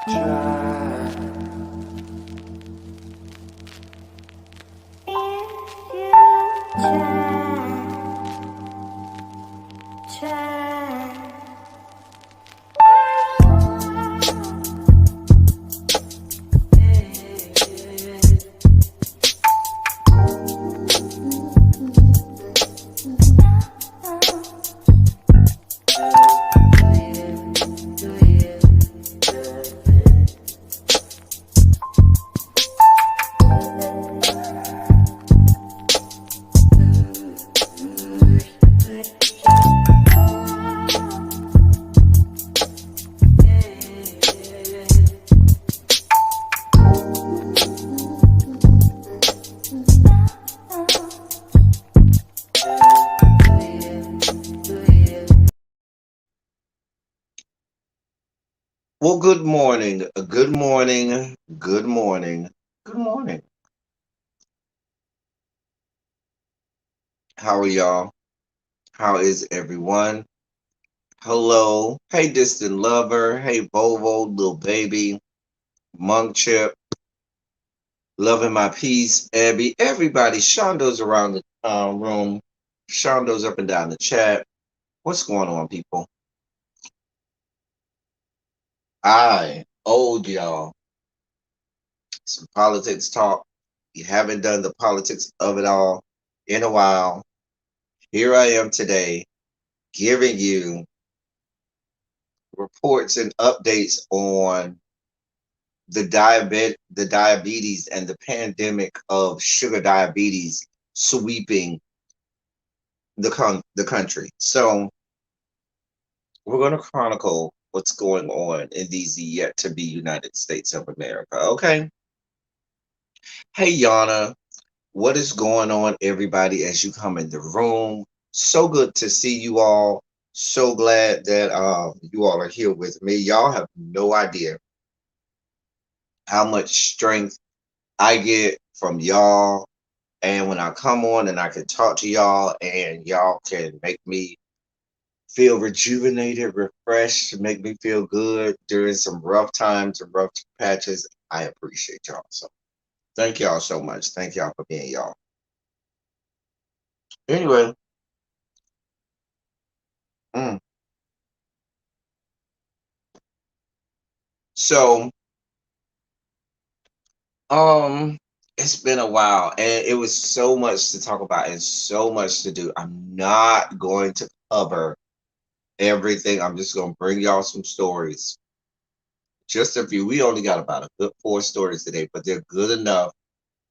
Try. If you try. Well, good morning. Good morning. Good morning. Good morning. How are y'all? How is everyone? Hello. Hey, distant lover. Hey, Bovo, little baby, Monk Chip, loving my peace, Abby. Everybody, Shondo's around the room. Shondo's up and down the chat. What's going on, people? I owed y'all some politics talk. You haven't done the politics of it all in a while. Here I am today giving you reports and updates on the diabetes and the pandemic of sugar diabetes sweeping the country. So we're going to chronicle what's going on in these yet to be United States of America. Okay. Hey Yana, what is going on, everybody, as you come in the room? So good to see you all. So glad that you all are here with me. Y'all have no idea how much strength I get from y'all. And when I come on and I can talk to y'all and y'all can make me feel rejuvenated, refreshed, make me feel good during some rough times and rough patches, I appreciate y'all. So thank y'all so much. Thank y'all for being y'all. Anyway, mm, so um it's been a while and it was so much to talk about and so much to do. I'm not going to cover everything. I'm just going to bring y'all some stories. Just a few. We only got about a good 4 stories today, but they're good enough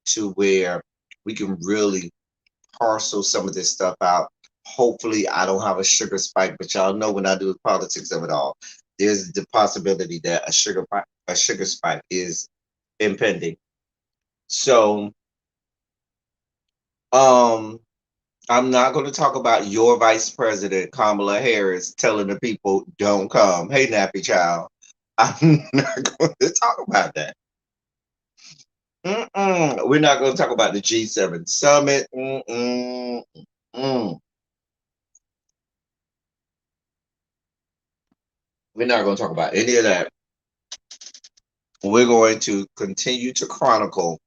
to where we can really parcel some of this stuff out. Hopefully, I don't have a sugar spike, but y'all know when I do the politics of it all, there's the possibility that a sugar spike is impending. So, um, I'm not going to talk about your vice president Kamala Harris telling the people don't come. Hey, nappy child, I'm not going to talk about that. We're not going to talk about the G7 summit. We're not going to talk about any of that. We're going to continue to chronicle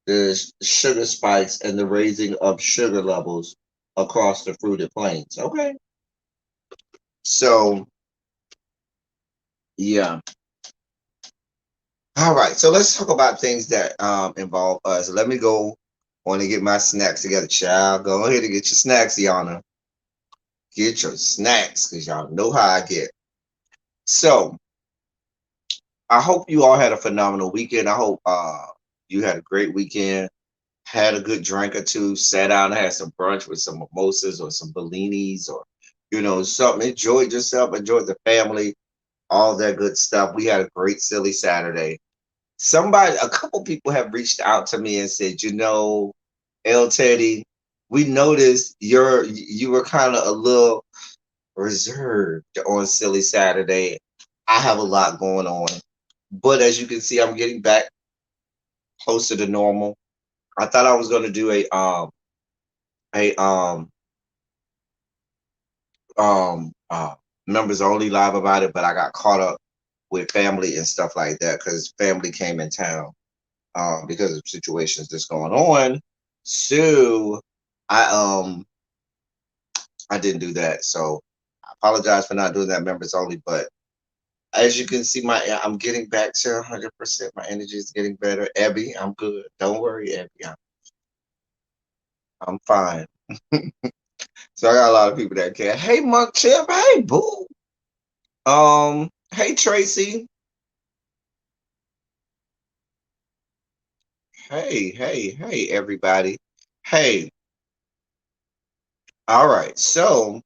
the sugar spikes and the raising of sugar levels across the fruited plains. Okay. So, yeah. All right. So let's talk about things that involve us. Let me go on and get my snacks together, child. Go ahead and get your snacks, Yana. Get your snacks because y'all know how I get. So, I hope you all had a phenomenal weekend. I hope you had a great weekend, had a good drink or two, sat down and had some brunch with some mimosas or some bellinis or, something. Enjoyed yourself, enjoyed the family, all that good stuff. We had a great silly Saturday. A couple people have reached out to me and said, El Teddy, we noticed you were kind of a little reserved on silly Saturday. I have a lot going on. But as you can see, I'm getting back closer to normal. I thought I was going to do a um uh members only live about it, but I got caught up with family and stuff like that because family came in town because of situations that's going on. So I I didn't do that. So I apologize for not doing that members only. But as you can see, I'm getting back to 100%. My energy is getting better. Abby, I'm good. Don't worry, Abby. I'm fine. So I got a lot of people that care. Hey, Monk Chip. Hey, Boo. Hey, Tracy. Hey, everybody. Hey, all right. So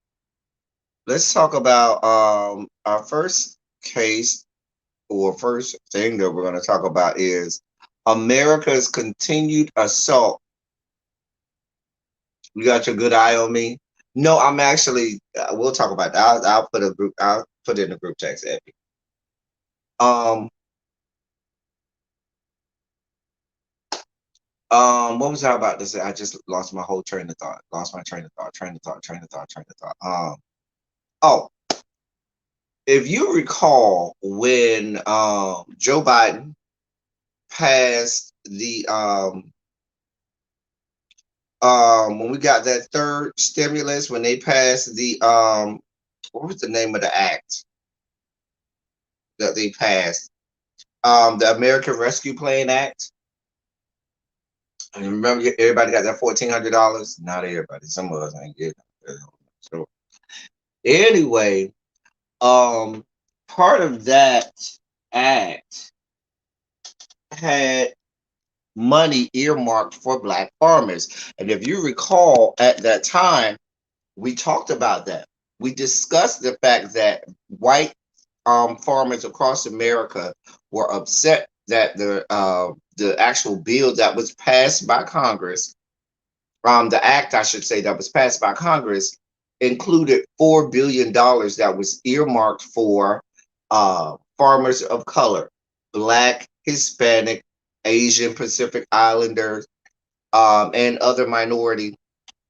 let's talk about our first case or first thing that we're going to talk about is America's continued assault. You got your good eye on me? No, I'm actually. We'll talk about that. I'll put a group. I'll put it in the group text, Abby. Um, what was I about to say? I just lost my whole train of thought. Lost my train of thought. Train of thought. Oh, if you recall when Joe Biden passed the when we got that third stimulus, when they passed the what was the name of the act that they passed? The American Rescue Plan Act. And remember, everybody got that $1,400. Not everybody. Some of us ain't getting it. So anyway, um, part of that act had money earmarked for Black farmers, and if you recall, at that time, we talked about that. We discussed the fact that white farmers across America were upset that the actual bill that was passed by Congress, the act I should say that was passed by Congress, included $4 billion that was earmarked for farmers of color, Black, Hispanic, Asian, Pacific Islanders, and other minority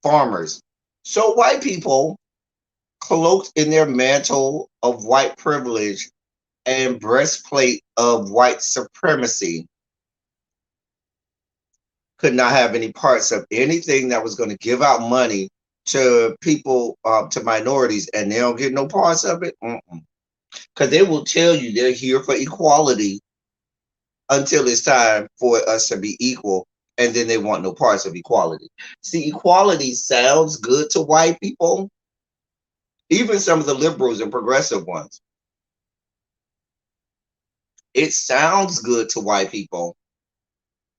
farmers. So white people, cloaked in their mantle of white privilege and breastplate of white supremacy, could not have any parts of anything that was going to give out money to people, to minorities, and they don't get no parts of it. Because they will tell you they're here for equality until it's time for us to be equal, and then they want no parts of equality. See, equality sounds good to white people, even some of the liberals and progressive ones. It sounds good to white people,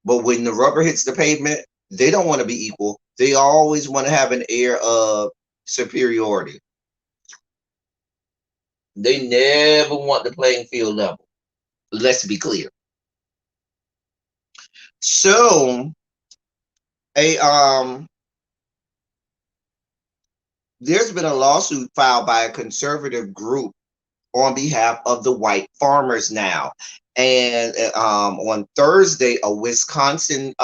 but when the rubber hits the pavement, they don't want to be equal. They always want to have an air of superiority. They never want the playing field level. Let's be clear. So, a there's been a lawsuit filed by a conservative group on behalf of the white farmers now. And on Thursday, a Wisconsin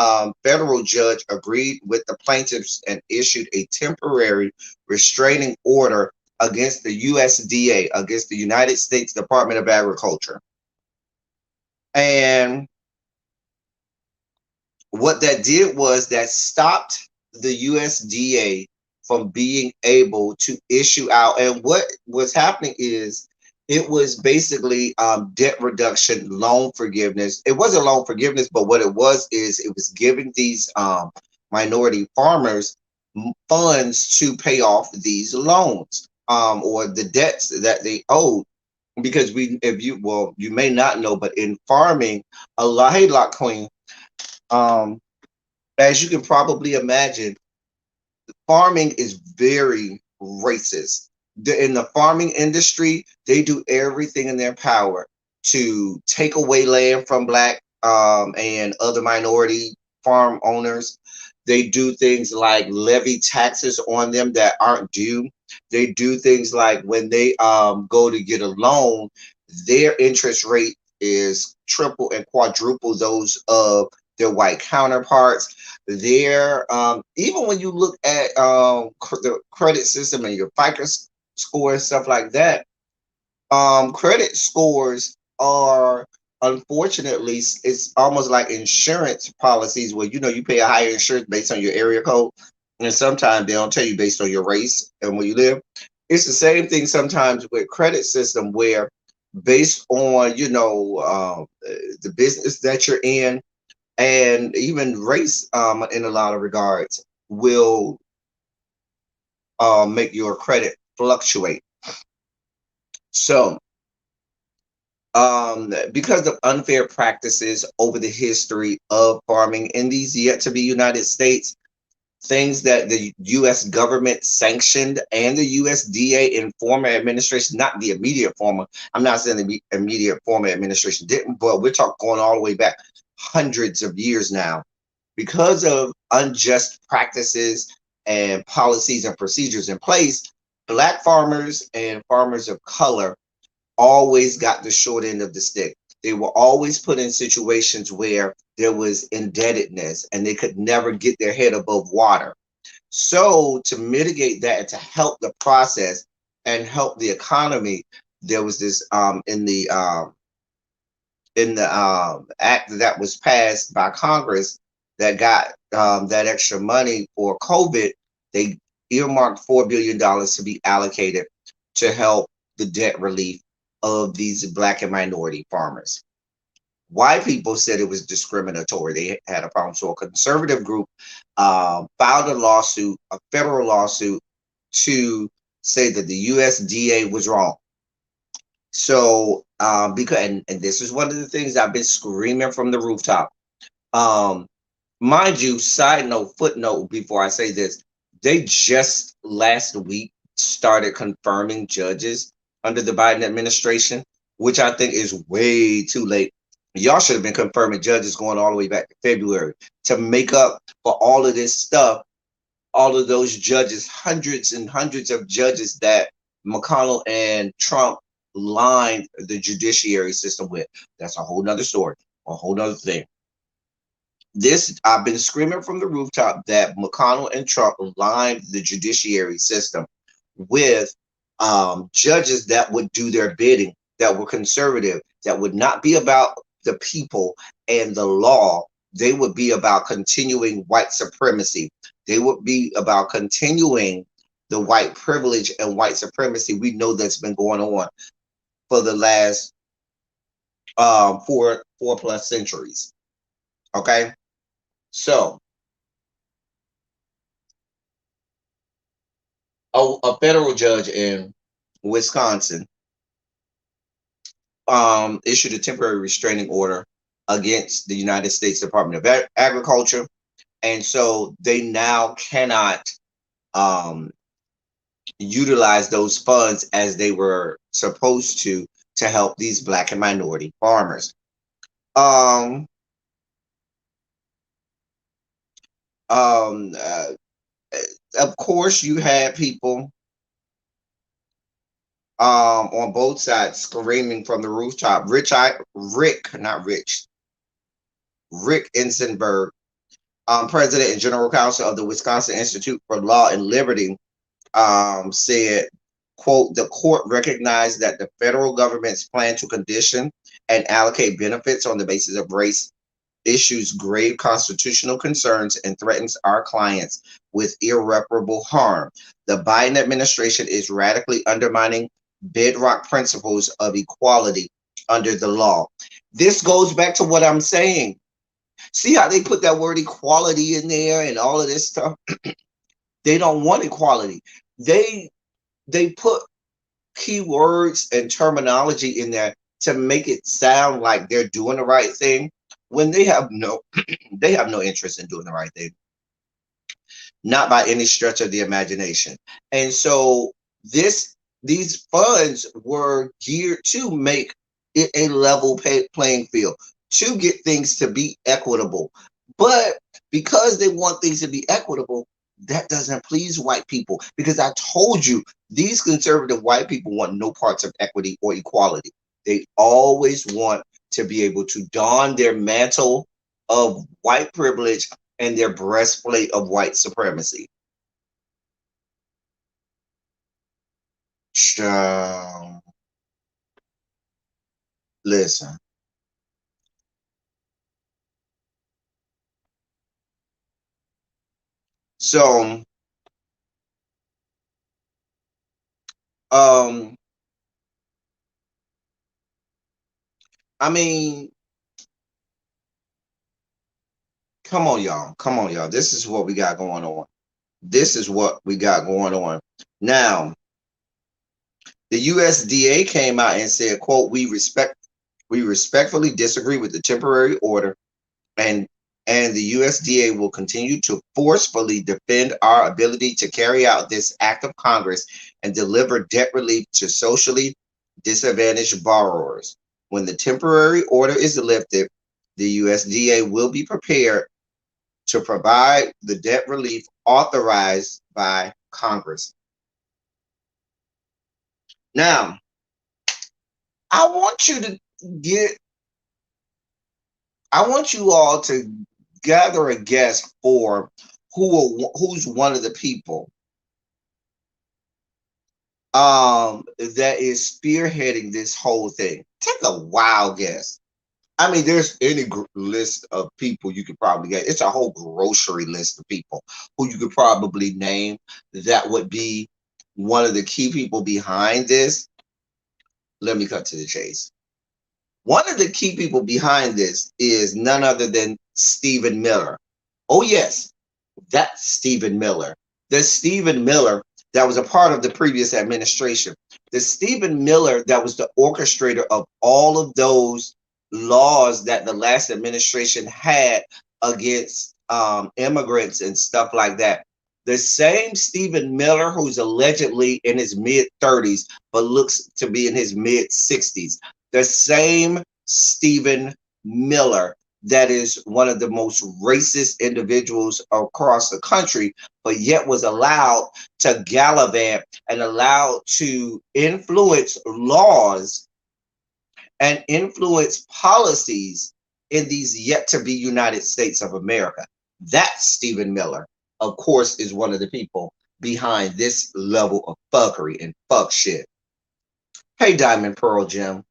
federal judge agreed with the plaintiffs and issued a temporary restraining order against the USDA, against the United States Department of Agriculture. And what that did was that stopped the USDA from being able to issue out. And what was happening is it was basically debt reduction, loan forgiveness. It wasn't loan forgiveness, but what it was is it was giving these minority farmers funds to pay off these loans or the debts that they owed. Because you may not know, but in farming, a lot, hey, Lock Queen, as you can probably imagine, farming is very racist. In the farming industry, they do everything in their power to take away land from Black and other minority farm owners. They do things like levy taxes on them that aren't due. They do things like when they go to get a loan, their interest rate is triple and quadruple those of their white counterparts. Their even when you look at the credit system and your FICO score and stuff like that, credit scores are, unfortunately, it's almost like insurance policies where you pay a higher insurance based on your area code, and sometimes they don't tell you based on your race and where you live. It's the same thing sometimes with credit system where based on the business that you're in and even race in a lot of regards will make your credit fluctuate. So because of unfair practices over the history of farming in these yet to be United States, things that the U.S. government sanctioned and the USDA in former administration, not the immediate former, I'm not saying the immediate former administration didn't, but we're talking going all the way back hundreds of years now. Because of unjust practices and policies and procedures in place, Black farmers and farmers of color always got the short end of the stick. They were always put in situations where there was indebtedness and they could never get their head above water. So to mitigate that and to help the process and help the economy, there was this in the act that was passed by Congress that got that extra money for COVID. They earmarked $4 billion to be allocated to help the debt relief of these Black and minority farmers. White people said it was discriminatory. They had a problem. So a conservative group filed a lawsuit, a federal lawsuit, to say that the USDA was wrong. So because and this is one of the things I've been screaming from the rooftop. Um, Mind you, side note, footnote before I say this, they just last week started confirming judges under the Biden administration, which I think is way too late. Y'all should have been confirming judges going all the way back to February to make up for all of this stuff, all of those judges, hundreds and hundreds of judges that McConnell and Trump lined the judiciary system with. That's a whole nother story, a whole nother thing. This I've been screaming from the rooftop that McConnell and Trump lined the judiciary system with judges that would do their bidding, that were conservative, that would not be about the people and the law. They would be about continuing white supremacy. They would be about continuing the white privilege and white supremacy we know that's been going on for the last four plus centuries. Okay, so a federal judge in Wisconsin issued a temporary restraining order against the United States Department of Agriculture, and so they now cannot utilize those funds as they were supposed to help these Black and minority farmers. Um, um, uh, of course, you had people on both sides screaming from the rooftop. Rick Isenberg, president and general counsel of the Wisconsin Institute for Law and Liberty, said, quote, the court recognized that the federal government's plan to condition and allocate benefits on the basis of race issues grave constitutional concerns and threatens our clients with irreparable harm. The Biden administration is radically undermining bedrock principles of equality under the law. This goes back to what I'm saying. See how they put that word equality in there and all of this stuff? They don't want equality. They put keywords and terminology in there to make it sound like they're doing the right thing when they have no they have no interest in doing the right thing, not by any stretch of the imagination. And so these funds were geared to make it a level playing field, to get things to be equitable. But because they want things to be equitable, that doesn't please white people, because I told you these conservative white people want no parts of equity or equality. They always want to be able to don their mantle of white privilege and their breastplate of white supremacy. Listen. So, um, I mean, come on, y'all. Come on, y'all. This is what we got going on. This is what we got going on. Now, the USDA came out and said, quote, we respectfully disagree with the temporary order, and and the USDA will continue to forcefully defend our ability to carry out this act of Congress and deliver debt relief to socially disadvantaged borrowers. When the temporary order is lifted, the USDA will be prepared to provide the debt relief authorized by Congress. Now, I want you to get, I want you all to gather a guess for who's one of the people that is spearheading this whole thing. Take a wild guess. I mean, there's any list of people you could probably get. It's a whole grocery list of people who you could probably name that would be one of the key people behind this. Let me cut to the chase. One of the key people behind this is none other than Stephen Miller. Oh, yes, that's Stephen Miller. The Stephen Miller that was a part of the previous administration. The Stephen Miller that was the orchestrator of all of those laws that the last administration had against immigrants and stuff like that. The same Stephen Miller who's allegedly in his mid-30s but looks to be in his mid-60s. The same Stephen Miller that is one of the most racist individuals across the country, but yet was allowed to gallivant and allowed to influence laws and influence policies in these yet to be United States of America. That Stephen Miller, of course, is one of the people behind this level of fuckery and fuck shit. Hey, Diamond Pearl Jim.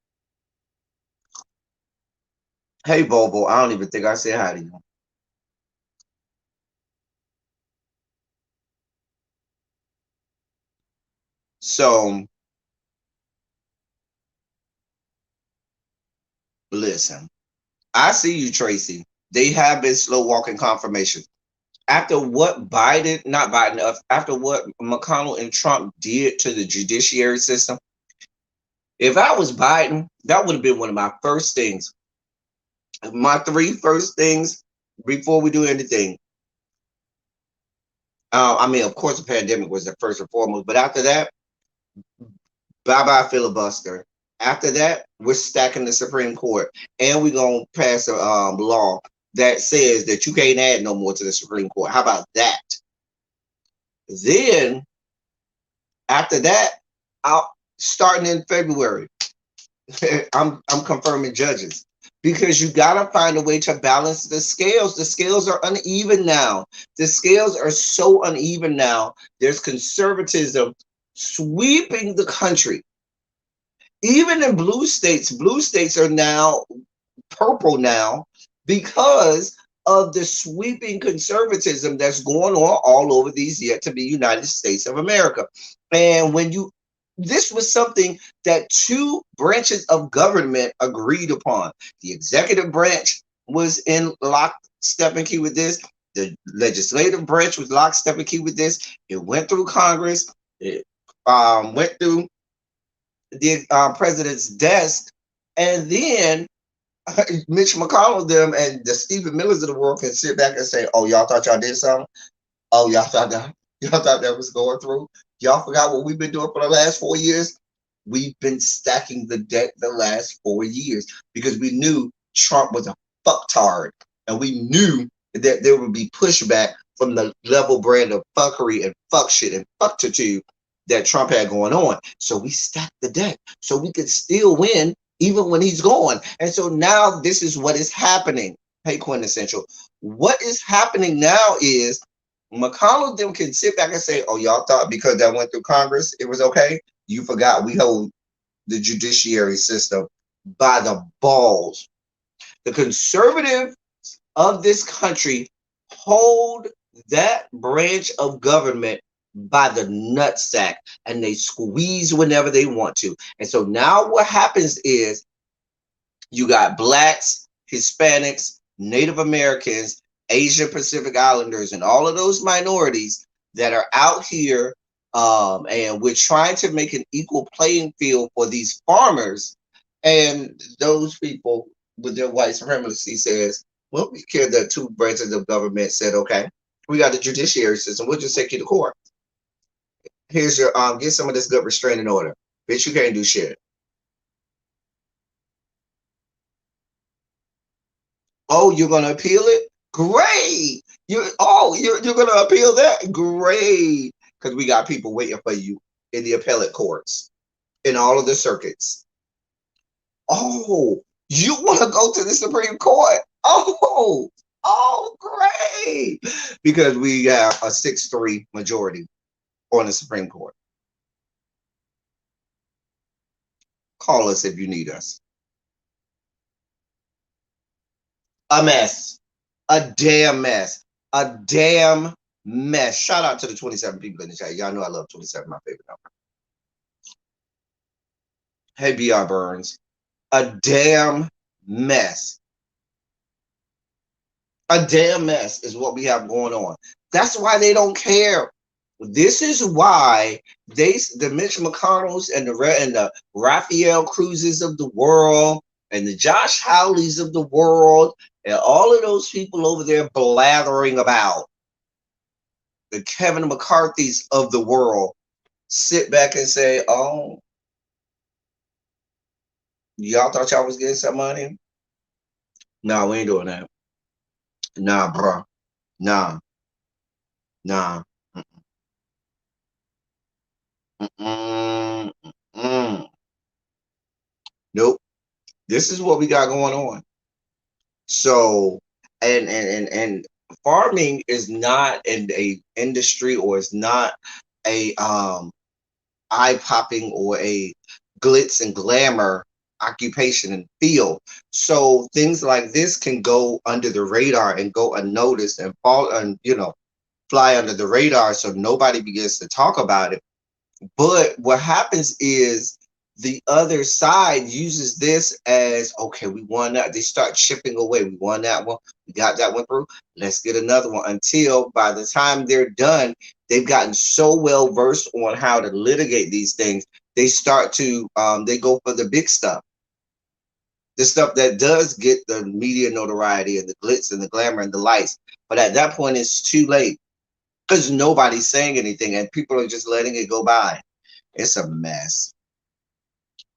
Hey, Bobo. I don't even think I said hi to you. So, listen, I see you, Tracy. They have been slow walking confirmation. After what Biden, not Biden, after what McConnell and Trump did to the judiciary system, if I was Biden, that would have been one of my first things. My three first things before we do anything. I mean, of course, the pandemic was the first and foremost, but after that, bye-bye filibuster. After that, we're stacking the Supreme Court, and we're going to pass a law that says that you can't add no more to the Supreme Court. How about that? Then, after that, starting in February, I'm confirming judges because you got to find a way to balance the scales. The scales are uneven now. The scales are so uneven now. There's conservatism sweeping the country. Even in blue states are now purple now because of the sweeping conservatism that's going on all over these yet to be United States of America. And when this was something that two branches of government agreed upon. The executive branch was in lockstep and key with this. The legislative branch was lockstep and key with this. It went through Congress. It went through the president's desk, and then Mitch McConnell, them, and the Stephen Millers of the world can sit back and say, "Oh, y'all thought y'all did something? Oh, y'all thought that was going through? Y'all forgot what we've been doing for the last 4 years? We've been stacking the debt the last 4 years because we knew Trump was a fucktard, and we knew that there would be pushback from the level brand of fuckery and fuck shit and fucktitude that Trump had going on. So we stacked the deck so we could still win even when he's gone. And so now this is what is happening. Hey, Quintessential. What is happening now is McConnell them can sit back and say, oh, y'all thought because that went through Congress, it was okay? You forgot we hold the judiciary system by the balls. The conservative of this country hold that branch of government by the nutsack, and they squeeze whenever they want to. And so now what happens is you got blacks, Hispanics, Native Americans, Asian Pacific Islanders, and all of those minorities that are out here, and we're trying to make an equal playing field for these farmers. And those people with their white supremacy says, well, we care that two branches of government said, okay, we got the judiciary system. We'll just take you to court. Here's your get some of this good restraining order. Bitch, you can't do shit. Oh, you're gonna appeal it? Great. You're gonna appeal that? Great. Because we got people waiting for you in the appellate courts, in all of the circuits. Oh, you want to go to the Supreme Court? Oh, great. Because we have a 6-3 majority on the Supreme Court. Call us if you need us. A mess. A damn mess. A damn mess. Shout out to the 27 people in the chat. Y'all know I love 27, my favorite number. Hey, BR Burns. A damn mess. A damn mess is what we have going on. That's why they don't care. This is why the Mitch McConnells and the Raphael Cruzes of the world and the Josh Howleys of the world and all of those people over there blathering about, the Kevin McCarthy's of the world, sit back and say, oh, y'all thought y'all was getting some money? No, we ain't doing that. Nah, bro. Nah. Nah. Mm-mm. Mm-mm. Nope. This is what we got going on. So, and farming is not a industry, or it's not a eye-popping or a glitz and glamour occupation and field. So things like this can go under the radar and go unnoticed and fall and fly under the radar, so nobody begins to talk about it. But what happens is the other side uses this as, okay, we won that. They start chipping away. We won that one. We got that one through. Let's get another one, until by the time they're done, they've gotten so well versed on how to litigate these things. They start to, they go for the big stuff. The stuff that does get the media notoriety and the glitz and the glamour and the lights. But at that point, it's too late, because nobody's saying anything and people are just letting it go by. It's a mess.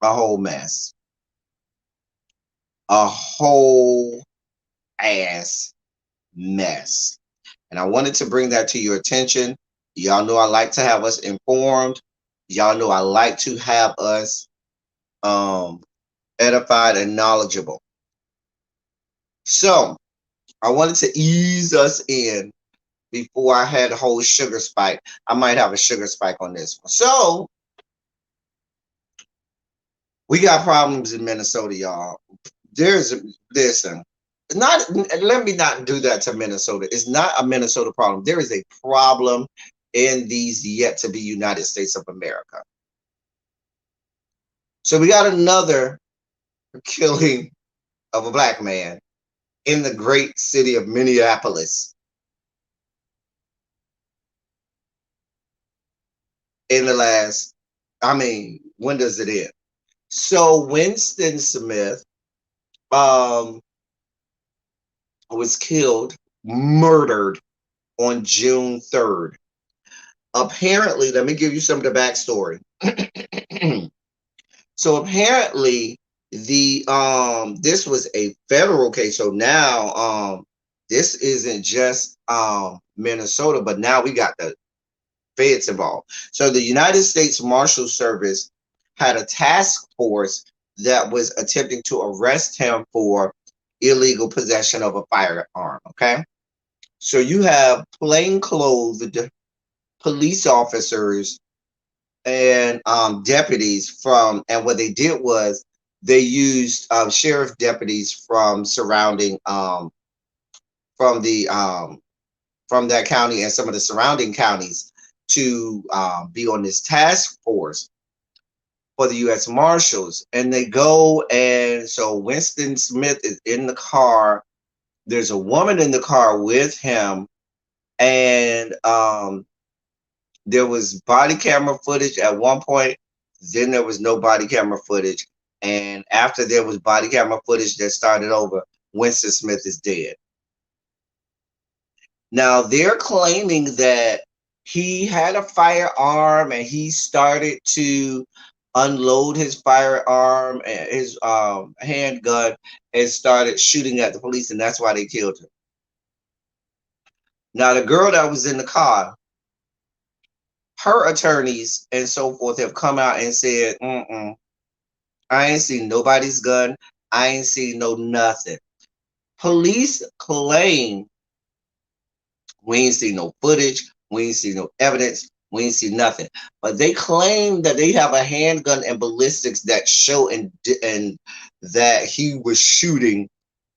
A whole mess. A whole ass mess. And I wanted to bring that to your attention. Y'all know I like to have us informed. Y'all know I like to have us edified and knowledgeable. So I wanted to ease us in before I had a whole sugar spike. I might have a sugar spike on this one. So we got problems in Minnesota, y'all. Listen, let me not do that to Minnesota. It's not a Minnesota problem. There is a problem in these yet to be United States of America. So we got another killing of a black man in the great city of Minneapolis. In the last, when does it end? So Winston Smith was killed, murdered on June 3rd. Apparently, let me give you some of the backstory. So apparently this was a federal case. So now this isn't just Minnesota, but now we got the feds involved. So the United States Marshal Service had a task force that was attempting to arrest him for illegal possession of a firearm. Okay, so you have plainclothes police officers and deputies and what they did was they used sheriff deputies from surrounding from the from that county and some of the surrounding counties to be on this task force for the U.S. Marshals. And they go, and so Winston Smith is in the car. There's a woman in the car with him, and there was body camera footage at one point. Then there was no body camera footage, and after there was body camera footage that started over, Winston Smith is dead. Now they're claiming that he had a firearm and he started to unload his firearm and his handgun and started shooting at the police, and that's why they killed him. Now the girl that was in the car, her attorneys and so forth have come out and said, I ain't seen nobody's gun. I ain't seen no nothing. Police claim we ain't seen no footage. We ain't seen no evidence. We ain't seen nothing. But they claim that they have a handgun and ballistics that show and that he was shooting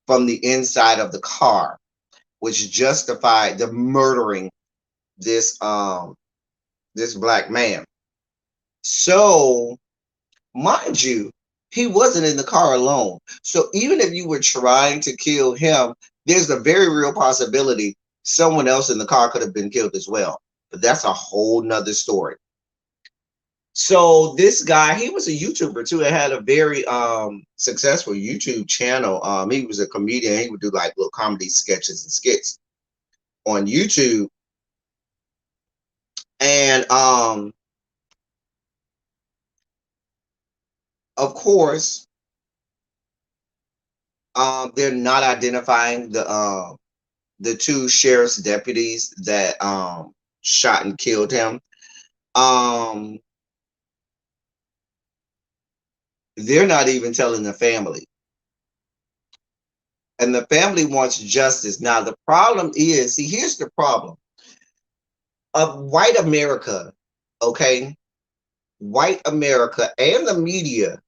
from the inside of the car, which justified the murdering this this black man. So, mind you, he wasn't in the car alone. So even if you were trying to kill him, there's a very real possibility someone else in the car could have been killed as well. But that's a whole nother story. So this guy, he was a YouTuber too. It had a very successful YouTube channel. He was a comedian. He would do like little comedy sketches and skits on YouTube. And of course, they're not identifying the two sheriff's deputies that shot and killed him. They're not even telling the family. And the family wants justice. Now, the problem is, see, here's the problem. Of white America, okay? White America and the media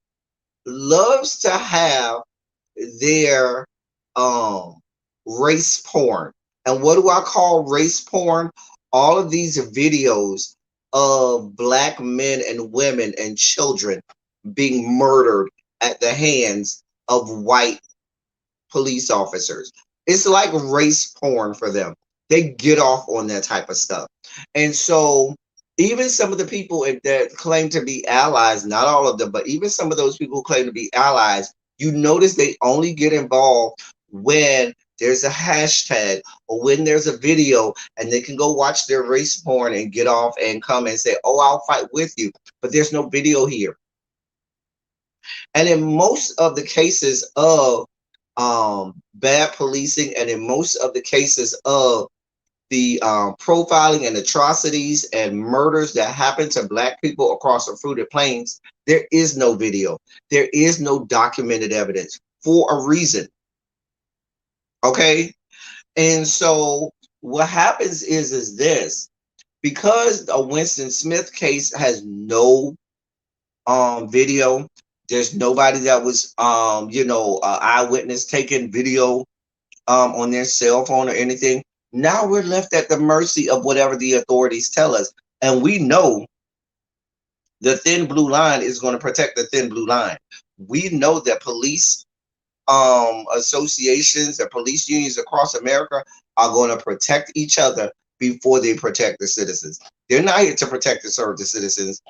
loves to have their race porn. And what do I call race porn? All of these videos of black men and women and children being murdered at the hands of white police officers. It's like race porn for them. They get off on that type of stuff. And so even some of the people that claim to be allies, not all of them, but even some of those people who claim to be allies, you notice they only get involved when there's a hashtag or when there's a video, and they can go watch their race porn and get off and come and say, oh, I'll fight with you. But there's no video here. And in most of the cases of bad policing, and in most of the cases of the profiling and atrocities and murders that happen to black people across the fruited plains, there is no video. There is no documented evidence for a reason. Okay? And so what happens is this. Because a Winston Smith case has no video, there's nobody that was eyewitness taking video on their cell phone or anything. Now we're left at the mercy of whatever the authorities tell us. And we know the thin blue line is going to protect the thin blue line. We know that police associations and police unions across America are going to protect each other before they protect the citizens. They're not here to protect and serve the citizens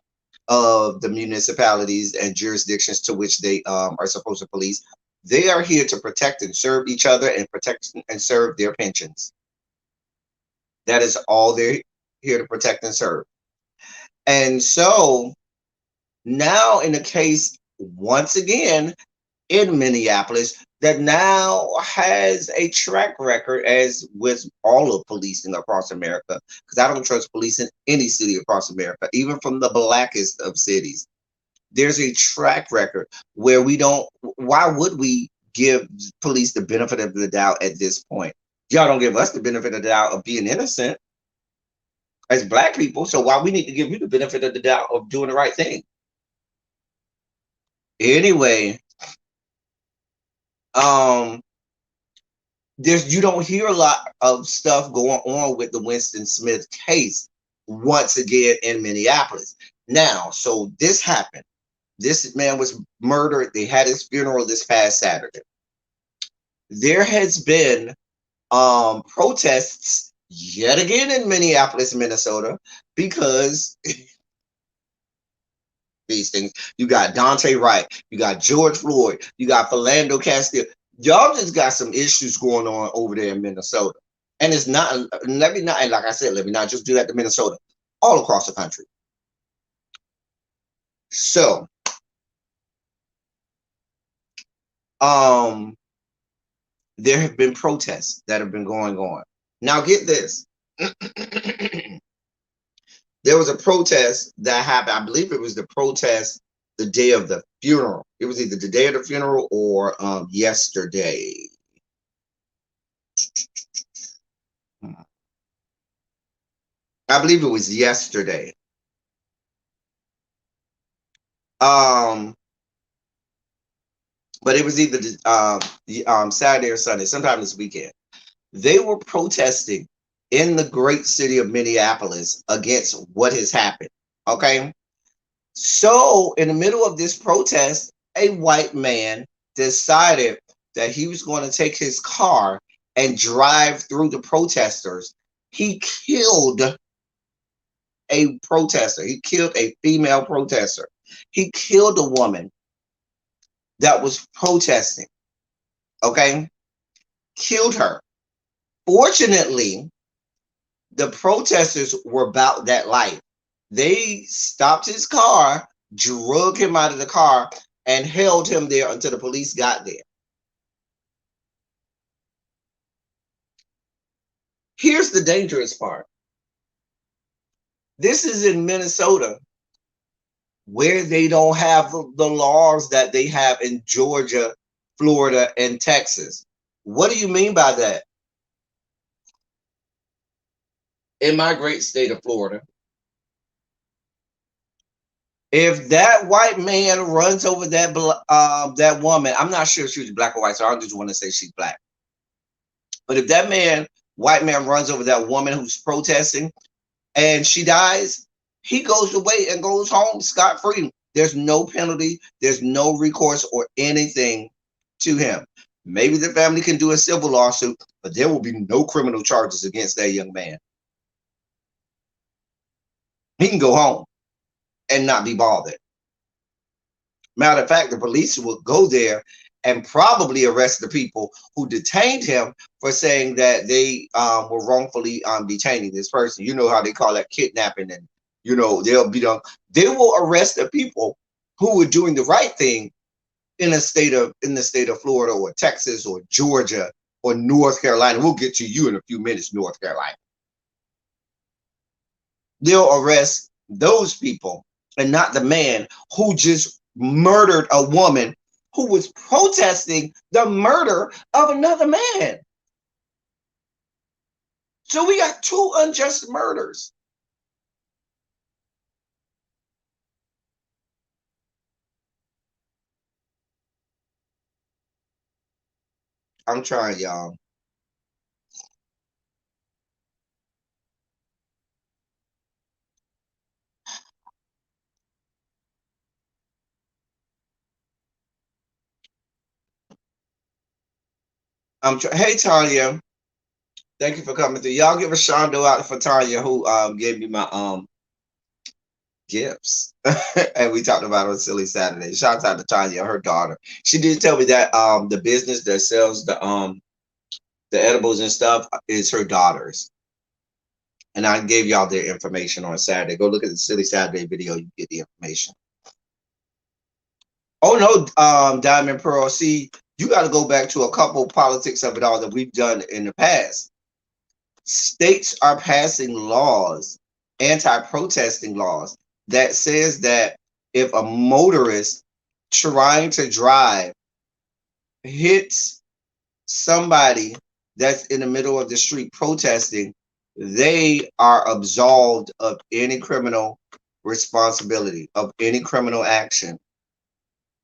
of the municipalities and jurisdictions to which they are supposed to police. They are here to protect and serve each other and protect and serve their pensions. That is all they're here to protect and serve. And so now in a case, once again, in Minneapolis, that now has a track record, as with all of policing across America, because I don't trust police in any city across America, even from the blackest of cities. There's a track record where we don't, why would we give police the benefit of the doubt at this point? Y'all don't give us the benefit of the doubt of being innocent as black people, so why we need to give you the benefit of the doubt of doing the right thing? Anyway, Um, you don't hear a lot of stuff going on with the Winston Smith case once again in Minneapolis. Now, so this happened. This man was murdered. They had his funeral this past Saturday. There has been protests yet again in Minneapolis, Minnesota, because these things. You got Dante Wright, you got George Floyd, you got Philando Castile. Y'all just got some issues going on over there in Minnesota. And it's not, let me not, and like I said, let me not just do that to Minnesota, all across the country. So, there have been protests that have been going on. Now, get this. There was a protest that happened. I believe it was the protest the day of the funeral. It was either the day of the funeral or yesterday. I believe it was yesterday. But it was either Saturday or Sunday, sometime this weekend. They were protesting in the great city of Minneapolis against what has happened. Okay. So in the middle of this protest, a white man decided that he was going to take his car and drive through the protesters. He killed a protester. He killed a female protester. He killed a woman that was protesting. Okay. Killed her. Fortunately, the protesters were about that life. They stopped his car, drug him out of the car, and held him there until the police got there. Here's the dangerous part. This is in Minnesota, where they don't have the laws that they have in Georgia, Florida, and Texas. What do you mean by that? In my great state of Florida, if that white man runs over that woman, I'm not sure if she was black or white, so I just want to say she's black. But if that white man runs over that woman who's protesting and she dies, he goes away and goes home scot-free. There's no penalty, there's no recourse or anything to him. Maybe the family can do a civil lawsuit, but there will be no criminal charges against that young man. He can go home and not be bothered. Matter of fact, the police will go there and probably arrest the people who detained him for saying that they were wrongfully detaining this person. You know how they call that kidnapping, and you know they will arrest the people who were doing the right thing in the state of Florida or Texas or Georgia or North Carolina. We'll get to you in a few minutes, North Carolina. They'll arrest those people and not the man who just murdered a woman who was protesting the murder of another man. So we got two unjust murders. I'm trying, y'all. Hey, Tanya. Thank you for coming through. Y'all give a shondo out for Tanya, who gave me my gifts. And we talked about it on Silly Saturday. Shout out to Tanya, her daughter. She did tell me that the business that sells the edibles and stuff is her daughter's. And I gave y'all their information on Saturday. Go look at the Silly Saturday video, you get the information. Oh no, Diamond Pearl. See, you got to go back to a couple politics of it all that we've done in the past. States are passing laws, anti-protesting laws, that says that if a motorist trying to drive hits somebody that's in the middle of the street protesting, they are absolved of any criminal responsibility, of any criminal action.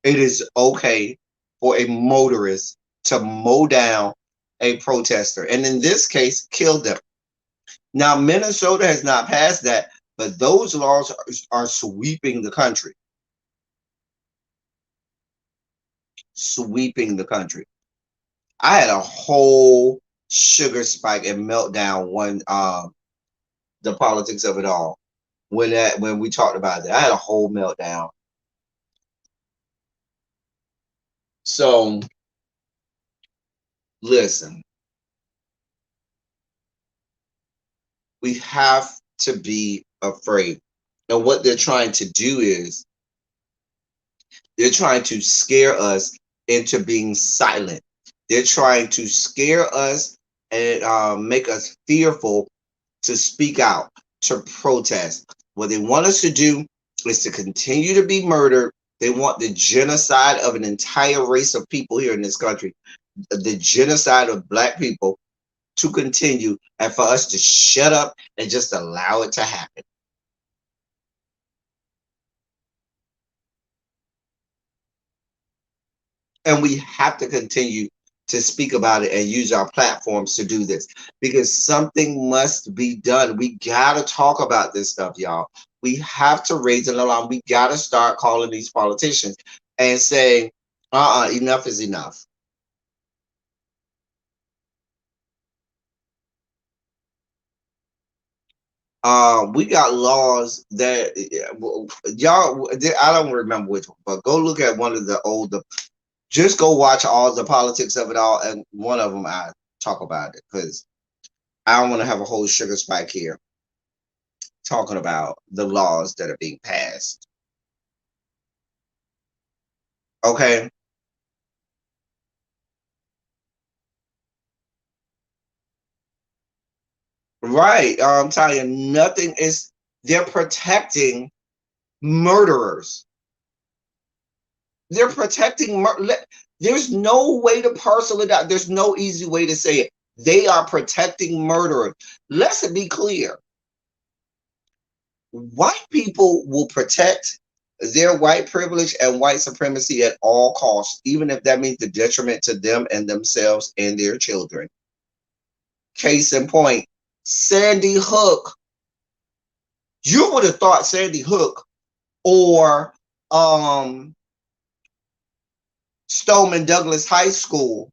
It is okay for a motorist to mow down a protester, and in this case, kill them. Now, Minnesota has not passed that, but those laws are sweeping the country. Sweeping the country. I had a whole sugar spike and meltdown when the politics of it all. When we talked about that, I had a whole meltdown. So listen, we have to be afraid. And what they're trying to do is they're trying to scare us into being silent. They're trying to scare us and make us fearful to speak out, to protest. What they want us to do is to continue to be murdered. They want the genocide of an entire race of people here in this country, the genocide of Black people to continue, and for us to shut up and just allow it to happen. And we have to continue to speak about it and use our platforms to do this, because something must be done. We got to talk about this stuff, y'all. We have to raise an alarm. We got to start calling these politicians and saying, enough is enough. We got laws that y'all, I don't remember which one, but go look at one of the older, just go watch all the politics of it all, and one of them I talk about it, because I don't want to have a whole sugar spike here talking about the laws that are being passed. Okay, right. I'm telling you, nothing is. They're protecting murderers. They're protecting. There's no way to parcel it out. There's no easy way to say it. They are protecting murderers. Let's be clear. White people will protect their white privilege and white supremacy at all costs, even if that means the detriment to them and themselves and their children. Case in point, Sandy Hook. You would have thought Sandy Hook or Stoneman Douglas High School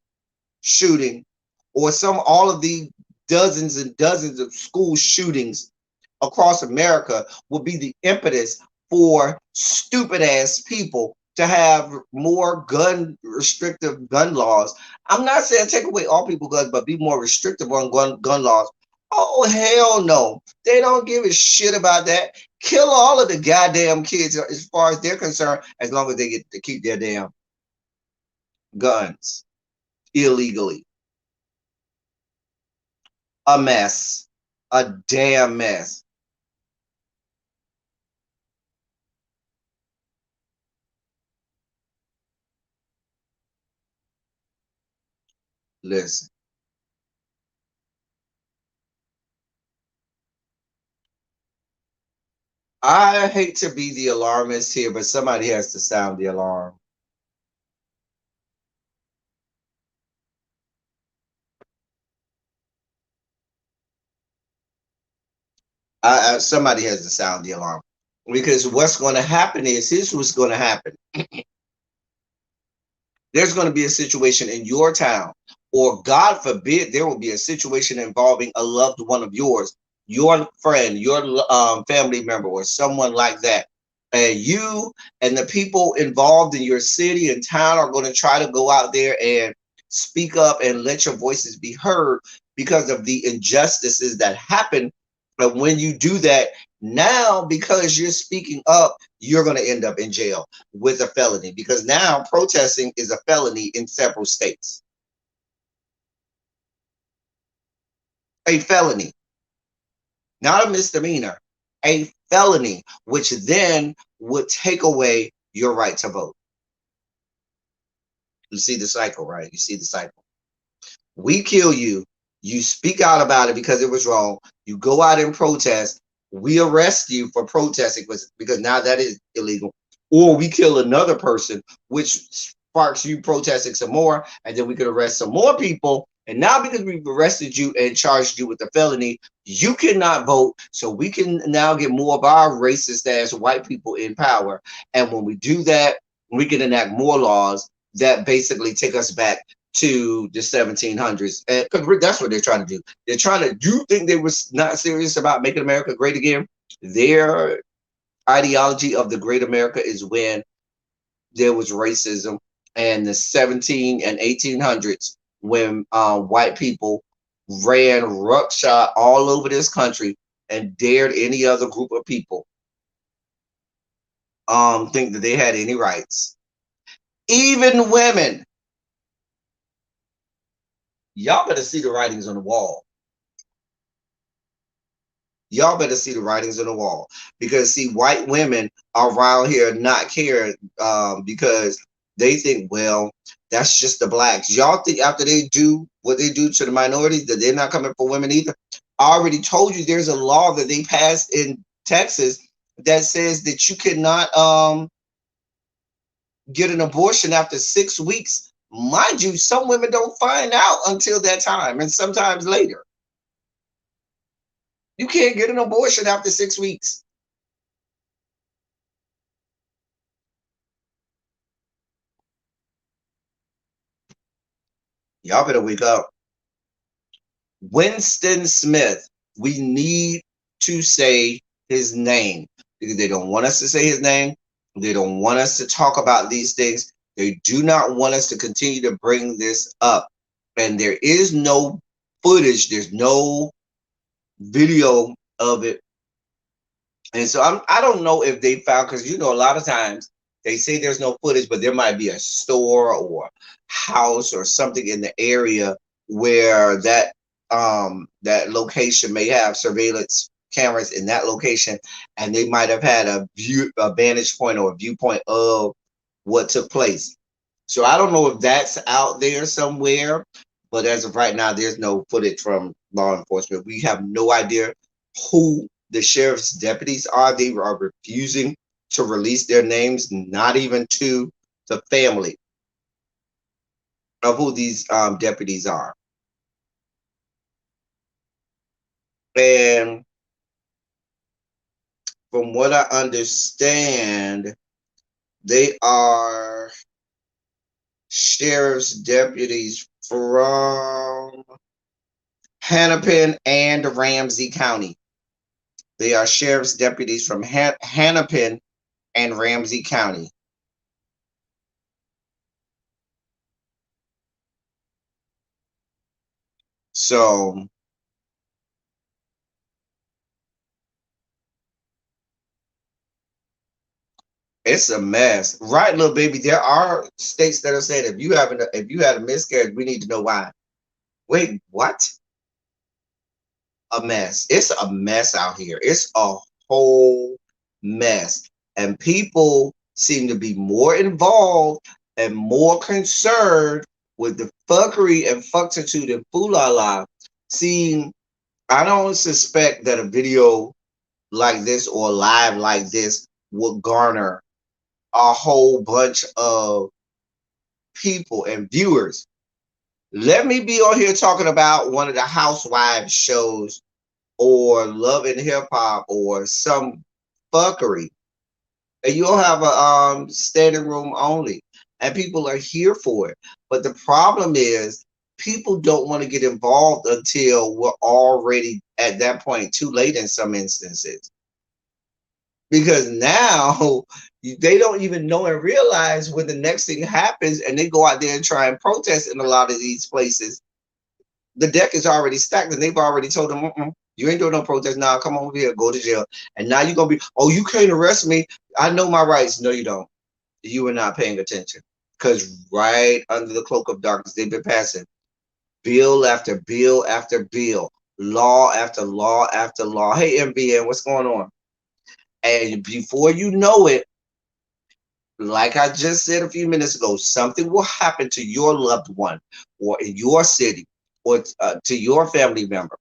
shooting, or all of the dozens and dozens of school shootings across America would be the impetus for stupid ass people to have more restrictive gun laws. I'm not saying take away all people's guns, but be more restrictive on gun laws. Oh, hell no. They don't give a shit about that. Kill all of the goddamn kids as far as they're concerned, as long as they get to keep their damn guns illegally. A mess. A damn mess. Listen, I hate to be the alarmist here, but somebody has to sound the alarm. Somebody has to sound the alarm, because what's going to happen is here's what's going to happen. There's going to be a situation in your town, or God forbid, there will be a situation involving a loved one of yours, your friend, your family member, or someone like that. And you and the people involved in your city and town are going to try to go out there and speak up and let your voices be heard because of the injustices that happen. But when you do that, now because you're speaking up, you're going to end up in jail with a felony, because now protesting is a felony in several states. A felony, not a misdemeanor, a felony, which then would take away your right to vote. You see the cycle, right? You see the cycle. We kill you. You speak out about it because it was wrong. You go out and protest. We arrest you for protesting because now that is illegal. Or we kill another person, which sparks you protesting some more, and then we could arrest some more people. And now because we've arrested you and charged you with a felony, you cannot vote. So we can now get more of our racist ass white people in power. And when we do that, we can enact more laws that basically take us back to the 1700s. And because that's what they're trying to do. They're trying to, you think they was not serious about making America great again? Their ideology of the great America is when there was racism, and the 17 and 1800s when white people ran roughshod all over this country and dared any other group of people think that they had any rights. Even women. Y'all better see the writings on the wall. Y'all better see the writings on the wall, because see, white women are around here not caring because they think, well, that's just the blacks. Y'all think after they do what they do to the minorities that they're not coming for women either? I already told you there's a law that they passed in Texas that says that you cannot get an abortion after 6 weeks. Mind you, some women don't find out until that time, and sometimes later. You can't get an abortion after 6 weeks. Y'all better wake up. Winston Smith. We need to say his name because they don't want us to say his name. They don't want us to talk about these things. They do not want us to continue to bring this up. And there is no footage. There's no video of it. And so I don't know if they found, because you know a lot of times they say there's no footage, but there might be a store or house or something in the area where that that location may have surveillance cameras in that location, and they might have had a vantage point or a viewpoint of what took place. So I don't know if that's out there somewhere, but as of right now, there's no footage from law enforcement. We have no idea who the sheriff's deputies are. They are refusing to release their names, not even to the family of who these deputies are. And from what I understand, they are sheriff's deputies from Hennepin and Ramsey County. They are sheriff's deputies from Hennepin and Ramsey County. So it's a mess, right, little baby? There are states that are saying if you had a miscarriage, we need to know why. Wait, what? A mess. It's a mess out here. It's a whole mess, and people seem to be more involved and more concerned with the fuckery and fucktitude and foolala. See, I don't suspect that a video like this or live like this would garner a whole bunch of people and viewers. Let me be on here talking about one of the housewives shows or Love and Hip Hop or some fuckery, and you'll have a standing room only, and people are here for it. But the problem is people don't want to get involved until we're already at that point too late in some instances, because now they don't even know and realize when the next thing happens and they go out there and try and protest in a lot of these places. The deck is already stacked and they've already told them, you ain't doing no protest now. Come over here, go to jail. And now you're going to be, oh, you can't arrest me. I know my rights. No, you don't. You are not paying attention. Because right under the cloak of darkness, they've been passing bill after bill after bill, law after law after law. Hey, MBN, what's going on? And before you know it, like I just said a few minutes ago, something will happen to your loved one or in your city or to your family member.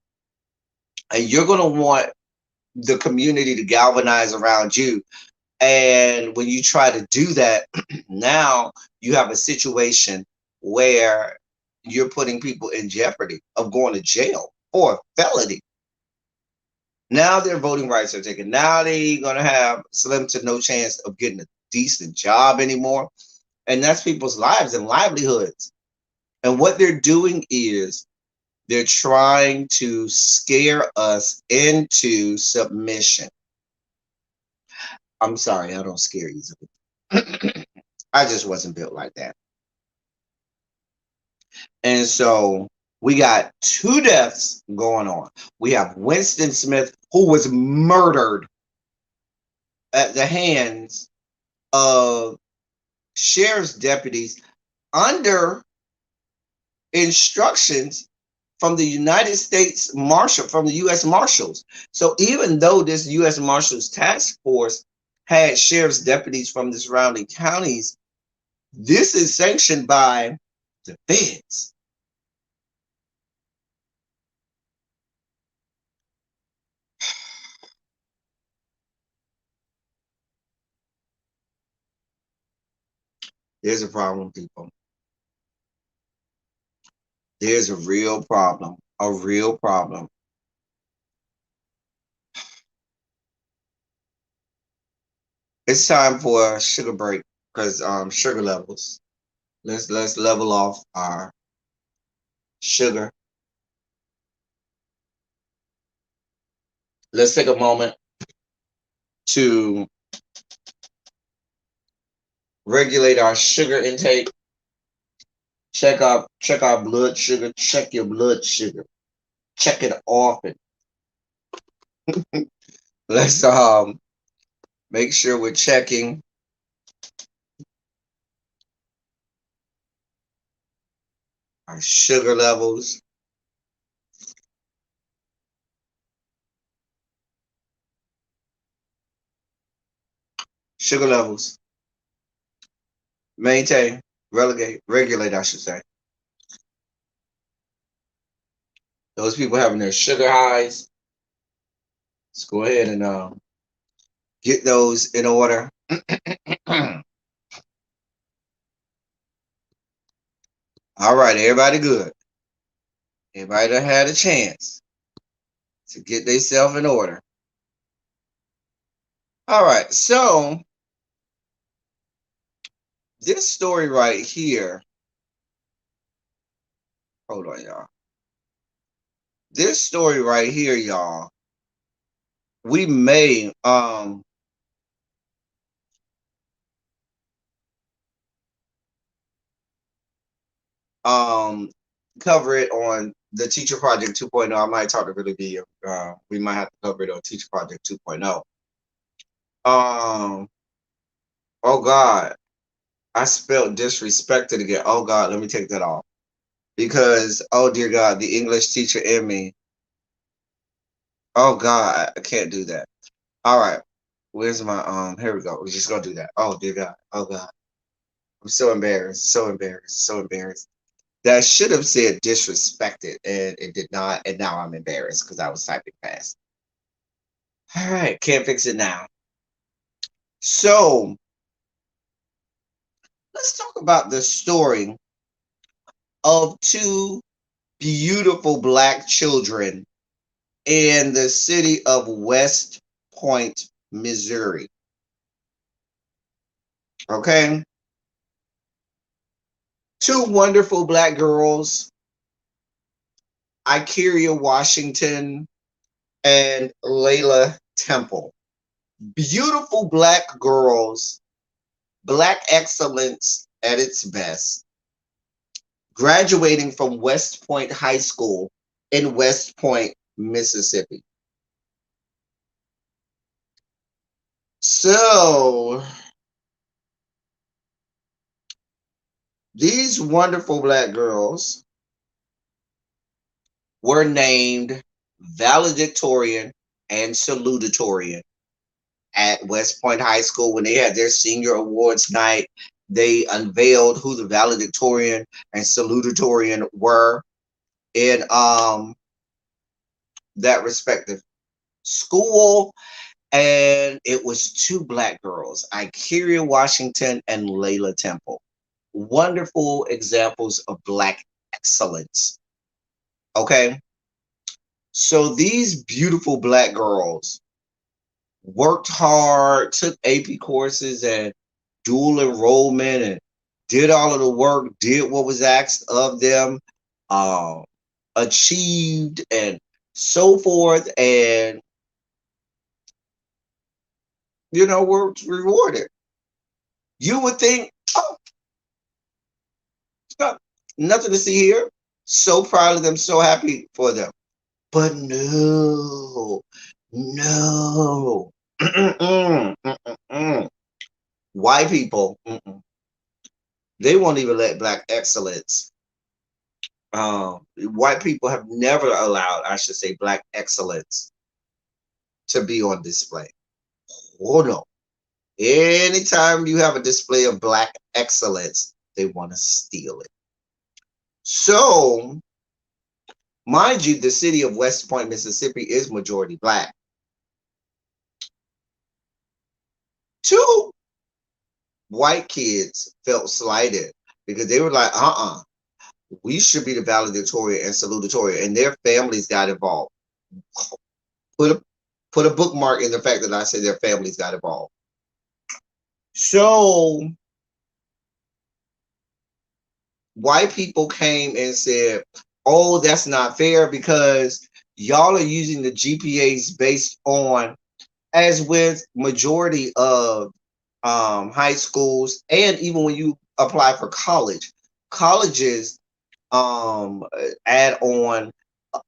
And you're going to want the community to galvanize around you. And when you try to do that, now you have a situation where you're putting people in jeopardy of going to jail for a felony. Now their voting rights are taken. Now they're going to have slim to no chance of getting a decent job anymore. And that's people's lives and livelihoods. And what they're doing is they're trying to scare us into submission. I'm sorry, I don't scare easily. I just wasn't built like that. And so we got 2 deaths going on. We have Winston Smith, who was murdered at the hands of sheriff's deputies under instructions from the United States Marshal, from the U.S. Marshals. So even though this U.S. Marshals task force had sheriff's deputies from the surrounding counties, this is sanctioned by the feds. There's a problem, people. There's a real problem. A real problem. It's time for a sugar break because sugar levels. Let's level off our sugar. Let's take a moment to regulate our sugar intake. Check our blood sugar. Check your blood sugar. Check it often. Let's make sure we're checking our sugar levels. Sugar levels. Maintain, regulate, I should say. Those people having their sugar highs, let's go ahead and get those in order. All right, everybody good. Everybody that had a chance to get themselves in order. All right, so this story right here, hold on, y'all. This story right here, y'all, we may cover it on the Teacher Project 2.0. I might talk to really be we might have to cover it on Teacher Project 2.0. Oh God, I spelled disrespected again. Oh God, let me take that off. Because oh dear God, the English teacher in me. Oh God, I can't do that. All right. Where's my here we go. We're just gonna do that. Oh dear God. Oh God. I'm so embarrassed. So embarrassed. So embarrassed. That should have said disrespected and it did not. And now I'm embarrassed because I was typing fast. All right, can't fix it now. So let's talk about the story of 2 beautiful Black children in the city of West Point, Missouri. Okay? 2 wonderful Black girls, Ikeria Washington and Layla Temple. Beautiful Black girls, Black excellence at its best, graduating from West Point High School in West Point, Mississippi. So, these wonderful Black girls were named valedictorian and salutatorian at West Point High School when they had their senior awards night. They unveiled who the valedictorian and salutatorian were in that respective school. and it was two black girls, Ikeria Washington and Layla Temple. Wonderful examples of black excellence. Okay, so these beautiful black girls worked hard, took AP courses and dual enrollment, and did all of the work, did what was asked of them, um, achieved, and so forth, and were rewarded. You would think, oh, nothing to see here. So proud of them, so happy for them. But no, no. White people, they won't even let black excellence. White people have never allowed, I should say, black excellence to be on display. Oh no. Anytime you have a display of black excellence, they want to steal it. So, mind you, the city of West Point, Mississippi is majority black. Two white kids felt slighted because they were like, we should be the valedictorian and salutatorian, and their families got involved. Put a bookmark in the fact that I said their families got involved. So white people came and said, oh, that's not fair because y'all are using the GPAs based on, as with majority of high schools, and even when you apply for colleges add on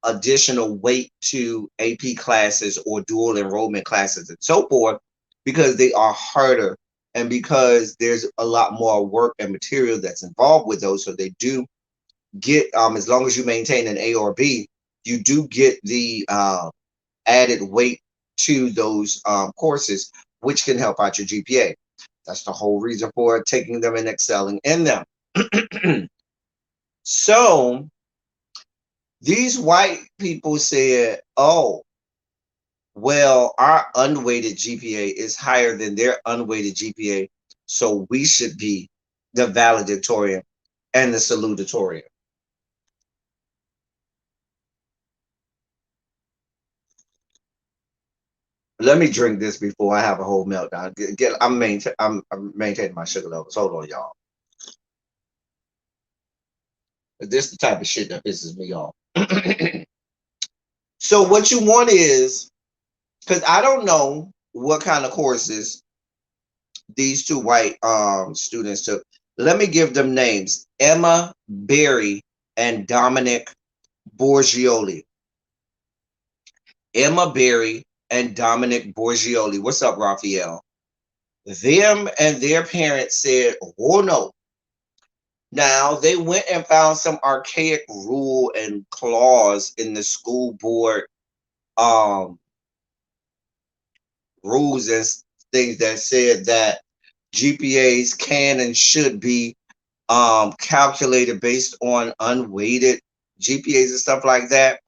additional weight to AP classes or dual enrollment classes and so forth because they are harder and because there's a lot more work and material that's involved with those. So they do get, as long as you maintain an A or B, you do get the added weight to those courses, which can help out your GPA. That's the whole reason for taking them and excelling in them. So these white people said, oh, well, our unweighted GPA is higher than their unweighted GPA, so we should be the valedictorian and the salutatorian. Let me drink this before I have a whole meltdown. I'm maintaining my sugar levels. Hold on, y'all. This is the type of shit that pisses me off. So what you want is, because I don't know what kind of courses these two white students took. Let me give them names: Emma Berry and Dominic Borgioli. Emma Berry and Dominic Borgioli. What's up, Raphael? Them and their parents said, oh no. Now they went and found some archaic rule and clause in the school board rules and things that said that GPAs can and should be calculated based on unweighted GPAs and stuff like that,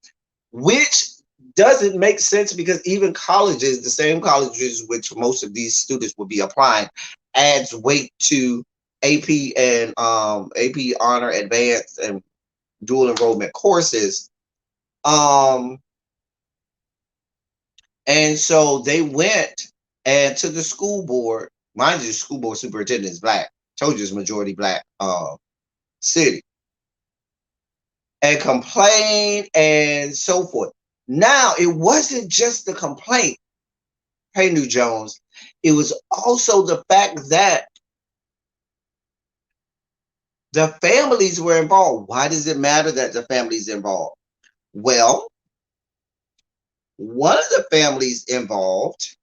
which doesn't make sense because even colleges, the same colleges which most of these students will be applying, adds weight to AP and AP Honor, Advanced, and dual enrollment courses. And so they went and to the school board. Mind you, the school board superintendent is black. Told you it's majority black city. And complained and so forth. Now, it wasn't just the complaint, hey, New Jones. It was also the fact that the families were involved. Why does it matter that the families involved? Well, one of the families involved,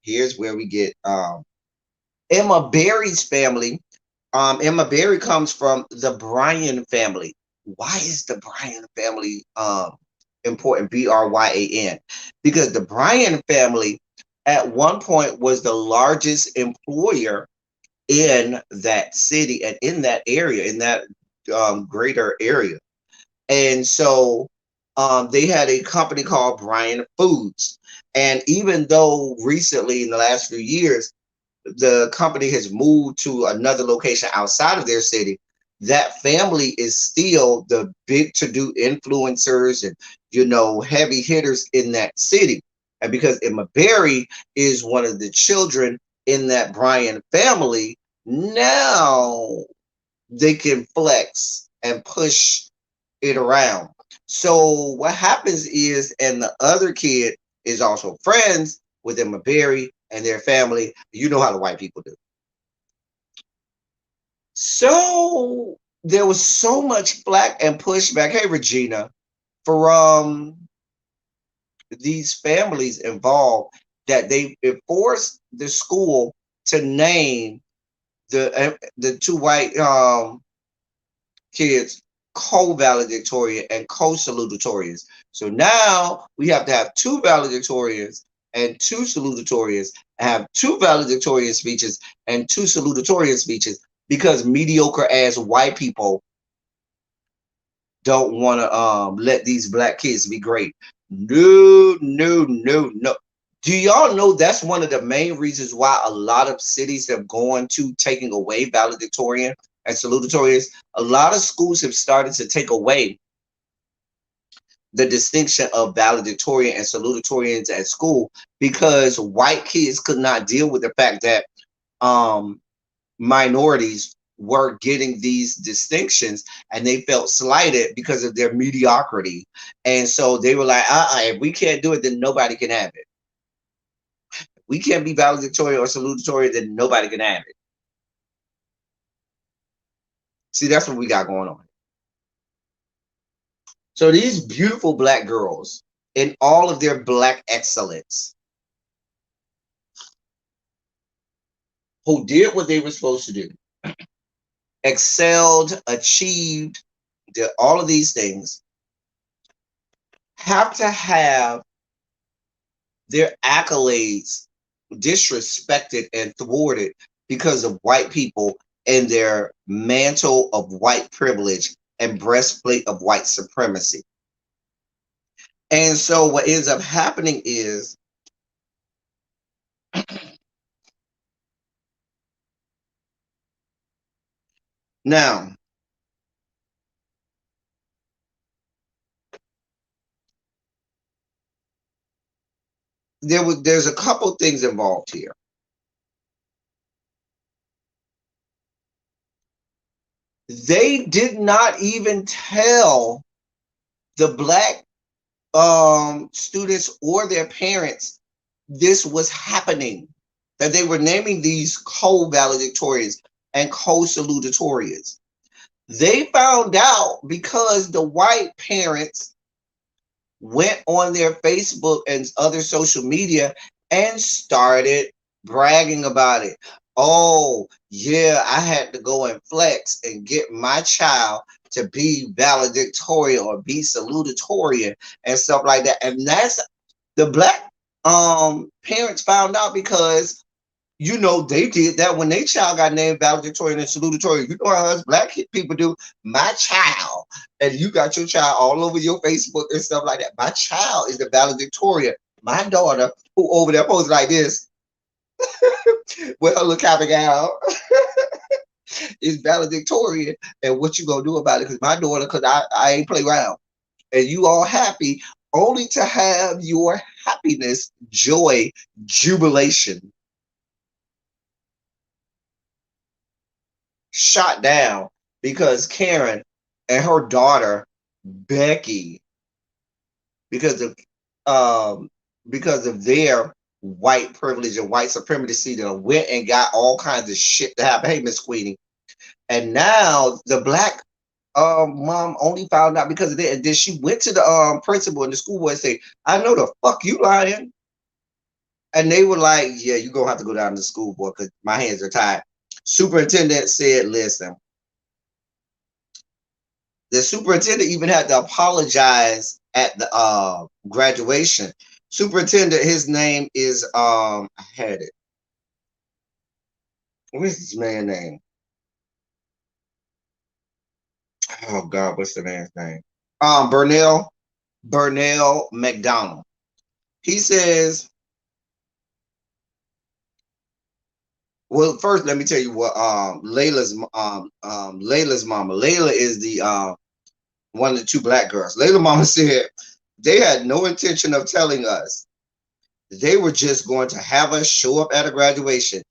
here's where we get Emma Berry's family. Emma Berry comes from the Bryan family. Why is the Bryan family important? Bryan. Because the Bryan family at one point was the largest employer in that city and in that area, in that greater area. And so they had a company called Bryan Foods. And even though recently in the last few years, the company has moved to another location outside of their city, that family is still the big to do influencers and, heavy hitters in that city. And because Emma Berry is one of the children in that Bryan family, now they can flex and push it around. So what happens is, and the other kid is also friends with Emma Berry and their family. You know how the white people do. So there was so much flack and pushback. Hey, Regina, from these families involved that they forced the school to name the two white kids co-valedictorian and co-salutatorians. So now we have to have two valedictorians and two salutatorians, have two valedictorian speeches and two salutatorian speeches because mediocre ass white people don't want to let these black kids be great. No, no, no, no. Do y'all know that's one of the main reasons why a lot of cities have gone to taking away valedictorian and salutatorians? A lot of schools have started to take away the distinction of valedictorian and salutatorians at school because white kids could not deal with the fact that minorities were getting these distinctions and they felt slighted because of their mediocrity. And so they were like, if we can't do it, then nobody can have it. We can't be valedictorian or salutatorian, then nobody can have it. See, that's what we got going on. So these beautiful black girls in all of their black excellence who did what they were supposed to do, excelled, achieved, did all of these things, have to have their accolades disrespected and thwarted because of white people and their mantle of white privilege and breastplate of white supremacy. And so what ends up happening is now there's a couple things involved here. They did not even tell the black students or their parents this was happening, that they were naming these co-valedictorians and co-salutatorians. They found out because the white parents went on their Facebook and other social media and started bragging about it. Oh, yeah, I had to go and flex and get my child to be valedictorian or be salutatorian and stuff like that. And that's the black parents found out because they did that when their child got named valedictorian and salutatorian. You know how us black people do. My child, and you got your child all over your Facebook and stuff like that. My child is the valedictorian. My daughter, who over there posted like this, with her little cap and gown, is valedictorian. And what you gonna do about it? Because my daughter, because I ain't play around. And you all happy only to have your happiness, joy, jubilation shot down because Karen and her daughter Becky, because of their white privilege and white supremacy, that went and got all kinds of shit to happen. Hey, Miss Queenie. And now the black mom only found out because of that. And then she went to the principal and the school board and say, I know the fuck you lying. And they were like, yeah, you're gonna have to go down to the school board because my hands are tied. Superintendent said, listen. The superintendent even had to apologize at the graduation. Superintendent, his name is I had it. What's this man's name? Oh God, what's the man's name? Burnell McDonald. He says, well, first let me tell you what Layla's mama. Layla is the one of the two black girls. Layla mama said they had no intention of telling us. They were just going to have us show up at a graduation.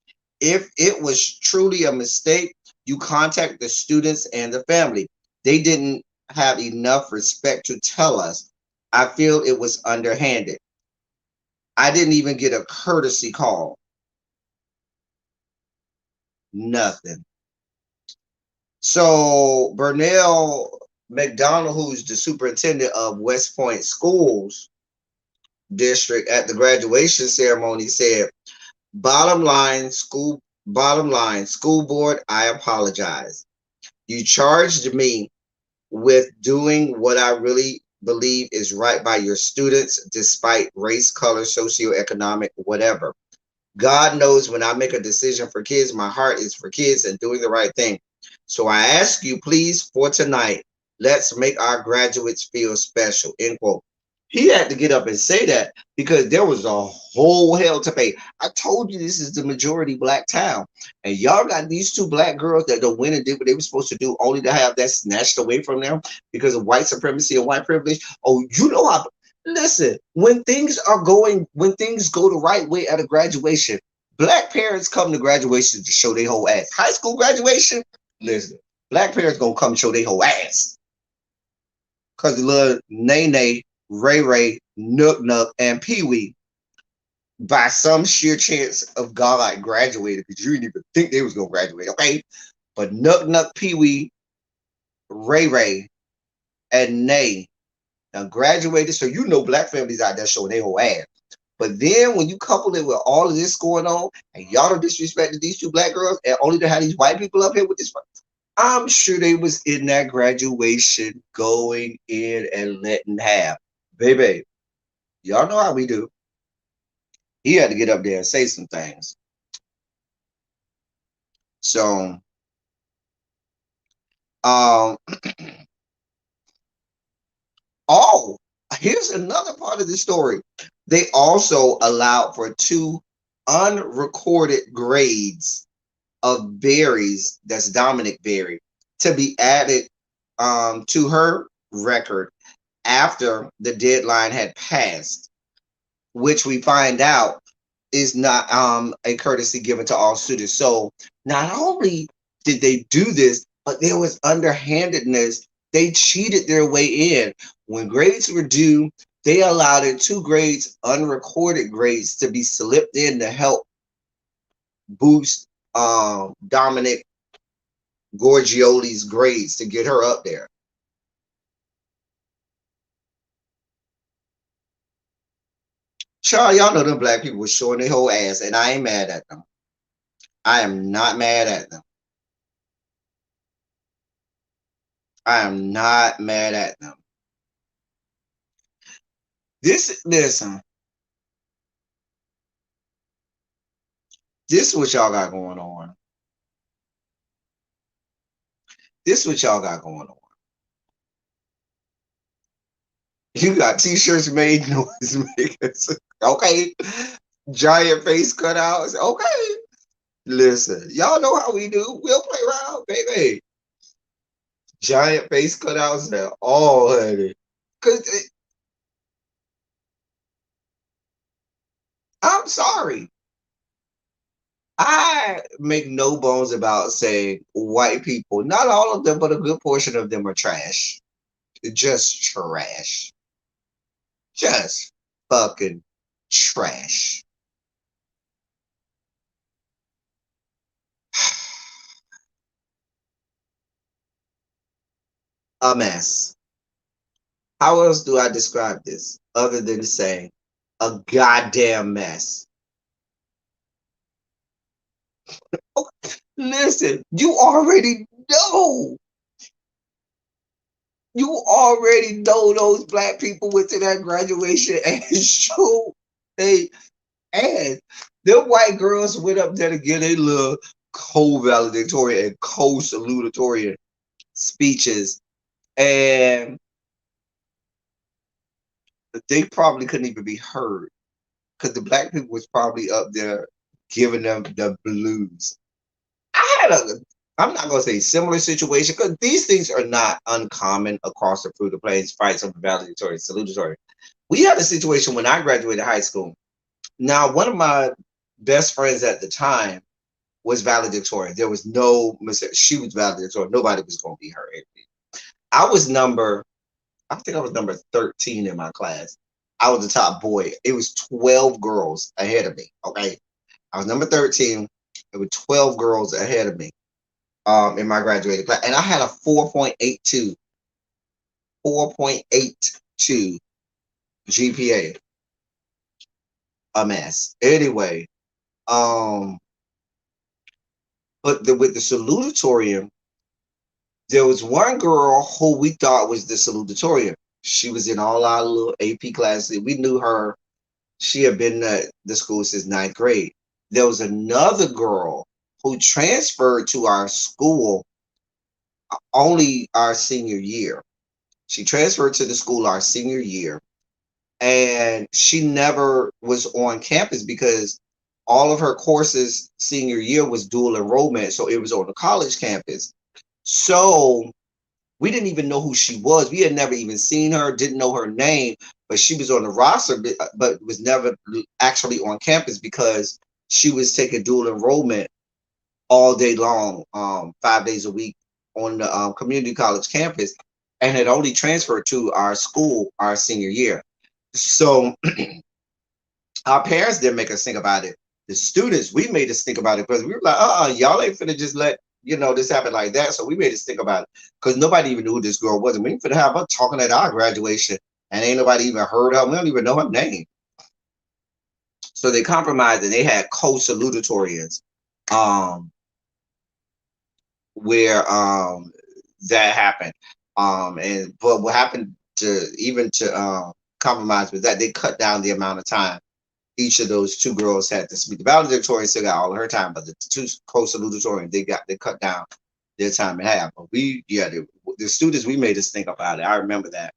If it was truly a mistake, you contact the students and the family. They didn't have enough respect to tell us. I feel it was underhanded. I didn't even get a courtesy call. Nothing. So Burnell McDonald, who's the superintendent of West Point Schools District at the graduation ceremony, said, bottom line, school board, I apologize. You charged me with doing what I really believe is right by your students, despite race, color, socioeconomic, whatever. God knows when I make a decision for kids, my heart is for kids and doing the right thing. So I ask you, please, for tonight, let's make our graduates feel special. End quote. He had to get up and say that because there was a whole hell to pay. I told you this is the majority black town. And y'all got these two black girls that don't win and did what they were supposed to do, only to have that snatched away from them because of white supremacy and white privilege. Oh, you know how. Listen, when things go the right way at a graduation, black parents come to graduation to show their whole ass. High school graduation, listen, black parents gonna come show their whole ass. Cause the little Nene, Ray Ray, Nook Nook, and Pee Wee, by some sheer chance of God, graduated because you didn't even think they was gonna graduate, okay? But Nook Nook, Pee Wee, Ray Ray, and Nay now graduated, so you know black families out there showing their whole ass. But then when you couple it with all of this going on, and y'all don't disrespect these two black girls, and only to have these white people up here with this, I'm sure they was in that graduation going in and letting have. Baby, y'all know how we do. He had to get up there and say some things. So, um, oh, here's another part of the story. They also allowed for 2 unrecorded grades of Berry's, that's Dominic Berry, to be added to her record after the deadline had passed, which we find out is not a courtesy given to all students. So not only did they do this, but there was underhandedness. They cheated their way in. When grades were due, they allowed it 2 grades, unrecorded grades, to be slipped in to help boost Dominic Gorgioli's grades to get her up there. Child, y'all know them black people was showing their whole ass, and I ain't mad at them. I am not mad at them. I am not mad at them. Listen, this is what y'all got going on. This is what y'all got going on. You got t-shirts made noisemakers. Okay. Giant face cutouts. Okay. Listen, y'all know how we do. We'll play around, baby. Giant face cutouts and all, honey. Cause I'm sorry. I make no bones about saying white people, not all of them, but a good portion of them are trash. Just trash. Just fucking trash. A mess. How else do I describe this other than saying a goddamn mess? Oh, listen, you already know. You already know those black people went to that graduation and showed they ass. Them white girls went up there to get a little co-valedictorian and co-salutatorian speeches, and they probably couldn't even be heard. because the black people was probably up there giving them the blues. I had a, I'm not gonna say similar situation because these things are not uncommon across the Fruit of Plains fights over valedictory, salutatory. We had a situation when I graduated high school. Now, one of my best friends at the time was valedictorian. There was no mistake. She was valedictorian. Nobody was gonna be her. I was number, I think I was number 13 in my class. I was the top boy. It was 12 girls ahead of me. Okay. I was number 13. There were 12 girls ahead of me in my graduating class. And I had a 4.82 GPA. A mess. Anyway, um, but with the salutatorian, there was one girl who we thought was the salutatorian. She was in all our little AP classes. We knew her. She had been at the school since ninth grade. There was another girl who transferred to our school only our senior year. She transferred to the school our senior year, and she never was on campus because all of her courses senior year was dual enrollment, so it was on the college campus. So we didn't even know who she was. We had never even seen her, didn't know her name, but she was on the roster, but was never actually on campus because she was taking dual enrollment all day long, 5 days a week on the community college campus, and had only transferred to our school our senior year. So our parents didn't make us think about it. The students, we made us think about it because we were like, y'all ain't finna just let this happen like that. So we made us think about it because nobody even knew who this girl was. And we ain't finna have her talking at our graduation and ain't nobody even heard her. We don't even know her name. So they compromised and they had co-salutatorians where that happened. But what happened to compromise with that, they cut down the amount of time each of those two girls had to speak. The valedictorian still got all of her time, but the two co-salutatorian, they cut down their time in half. But the students, we made us think about it. I remember that.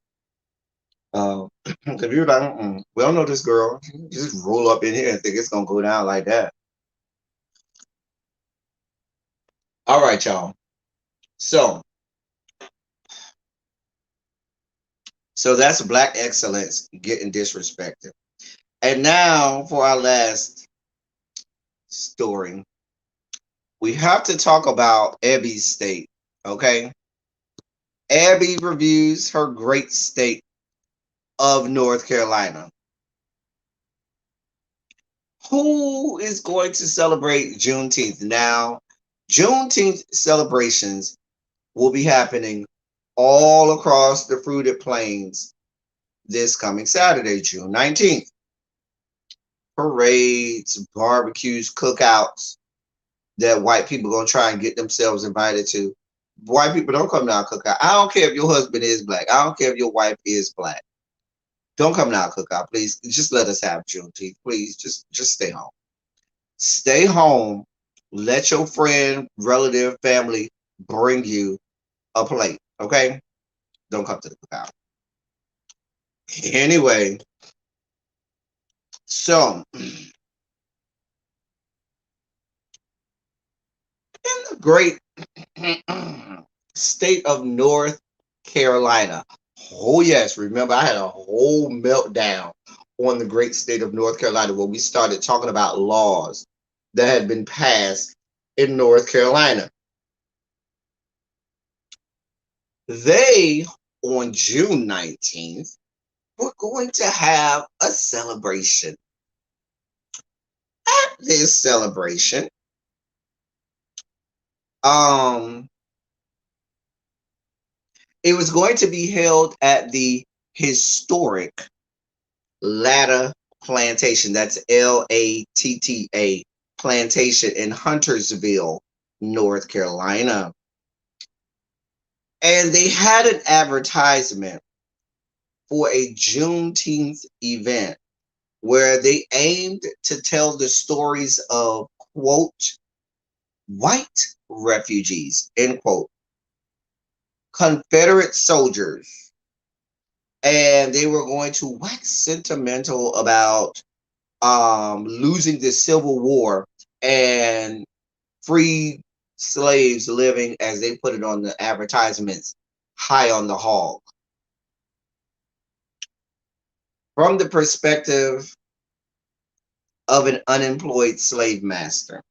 Because we were like, we don't know this girl. Just roll up in here and think it's gonna go down like that. All right, y'all. So that's Black excellence getting disrespected. And now for our last story, we have to talk about Abby's state. Okay. Abby reviews her great state of North Carolina. Who is going to celebrate Juneteenth? Now, Juneteenth celebrations will be happening all across the Fruited Plains this coming Saturday, June 19th. Parades, barbecues, cookouts that white people gonna try and get themselves invited to. White people don't come down cookout. I don't care if your husband is black. I don't care if your wife is black. Don't come down cookout, please. Just let us have Juneteenth, please. Just stay home. Stay home. Let your friend, relative, family bring you a plate. Okay? Don't come to the cookout. Anyway, so in the great state of North Carolina. Oh, yes. Remember, I had a whole meltdown on the great state of North Carolina when we started talking about laws that had been passed in North Carolina. They, on June 19th, were going to have a celebration. At this celebration, it was going to be held at the historic Latta Plantation. That's Latta Plantation in Huntersville, North Carolina. And they had an advertisement for a Juneteenth event where they aimed to tell the stories of, quote, white refugees, end quote, Confederate soldiers. And they were going to wax sentimental about losing the Civil War and free slaves living, as they put it on the advertisements, high on the hog. From the perspective of an unemployed slave master.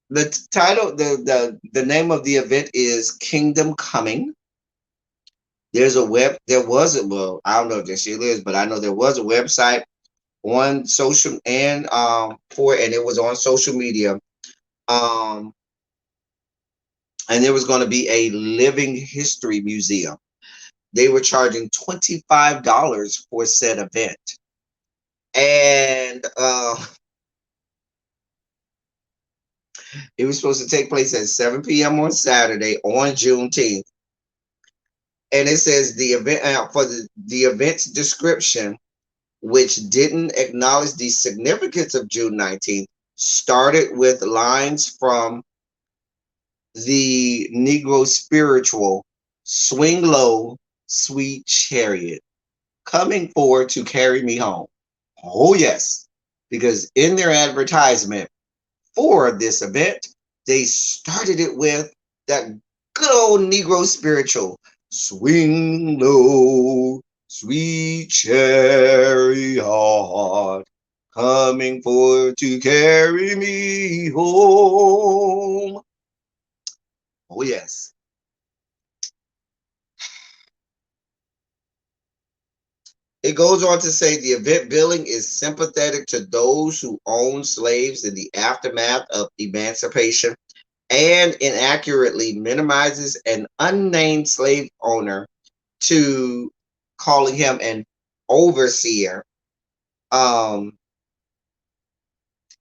The title, the name of the event is Kingdom Coming. There was a, well, I don't know if there still is, but I know there was a website on social and and it was on social media. Um, and there was going to be a living history museum. They were charging $25 for said event. And it was supposed to take place at 7 p.m. on Saturday on Juneteenth. And it says the event for the event's description, which didn't acknowledge the significance of June 19th, started with lines from the Negro spiritual "Swing Low, Sweet Chariot, coming forward to carry me home." Oh, yes, because in their advertisement for this event, they started it with that good old Negro spiritual "Swing Low, Sweet Chariot, coming forward to carry me home." Oh, yes. It goes on to say the event billing is sympathetic to those who own slaves in the aftermath of emancipation and inaccurately minimizes an unnamed slave owner to calling him an overseer, um,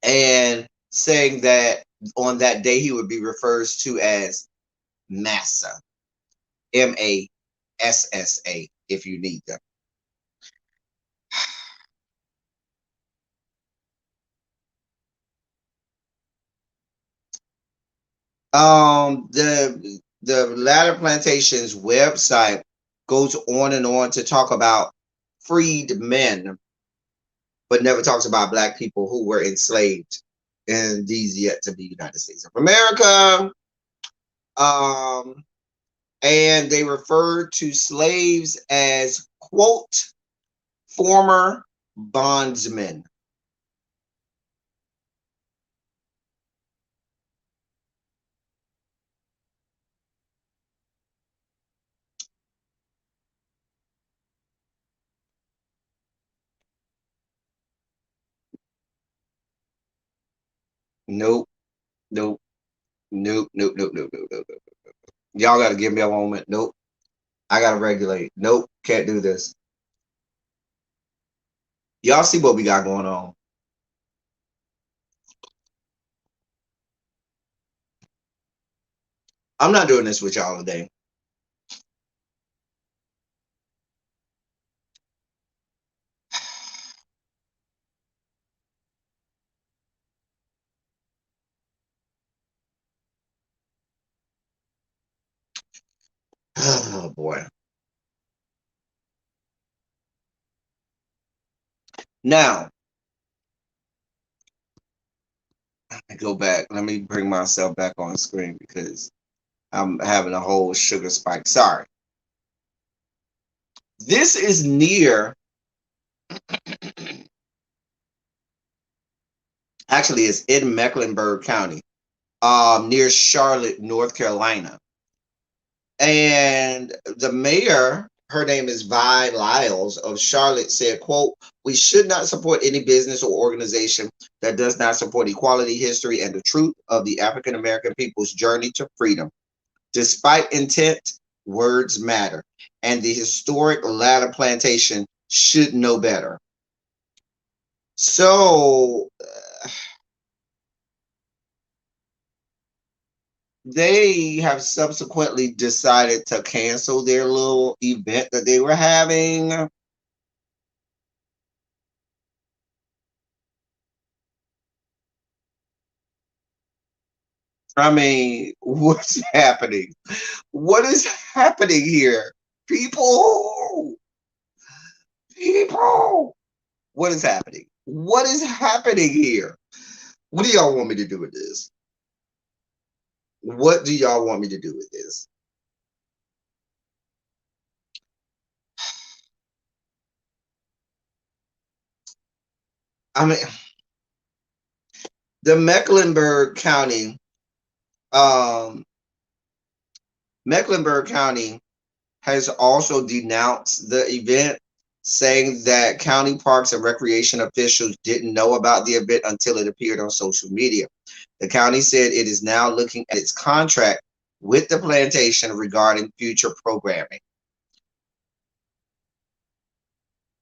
and saying that on that day he would be referred to as Massa, Massa, if you need them. The Ladder Plantation's website goes on to talk about freed men, but never talks about black people who were enslaved in these yet to be United States of America. Um, and they referred to slaves as, quote, former bondsmen. Nope, nope, nope, nope, nope, nope, nope, nope, nope. Y'all got to give me a moment. Nope, I got to regulate. Nope, can't do this. Y'all see what we got going on. I'm not doing this with y'all today. Oh boy. Now, I go back. Let me bring myself back on screen because I'm having a whole sugar spike. Sorry. This is near, actually, it's in Mecklenburg County, near Charlotte, North Carolina. And the mayor, her name is Vi Lyles of Charlotte, said, quote, "We should not support any business or organization that does not support equality, history, and the truth of the African American people's journey to freedom. Despite intent, words matter, and the historic Ladder Plantation should know better." So they have subsequently decided to cancel their little event that they were having. I mean, what's happening? What is happening here? People, People, what is happening? What is happening here? What do y'all want me to do with this? What do y'all want me to do with this? I mean, the um, Mecklenburg County has also denounced the event, saying that county parks and recreation officials didn't know about the event until it appeared on social media. The county said it is now looking at its contract with the plantation regarding future programming.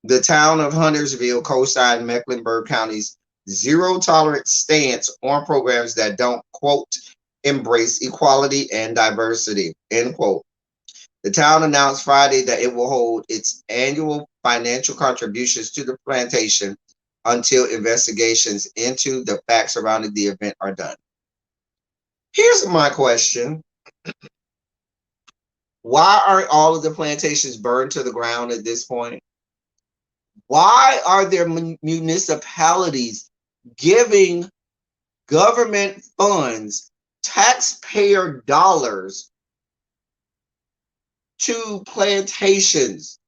The town of Huntersville co-signed Mecklenburg County's zero tolerance stance on programs that don't, quote, embrace equality and diversity, end quote. The town announced Friday that it will hold its annual financial contributions to the plantation until investigations into the facts surrounding the event are done. Here's my question. Why aren't all of the plantations burned to the ground at this point? Why are there municipalities giving government funds, taxpayer dollars, to plantations?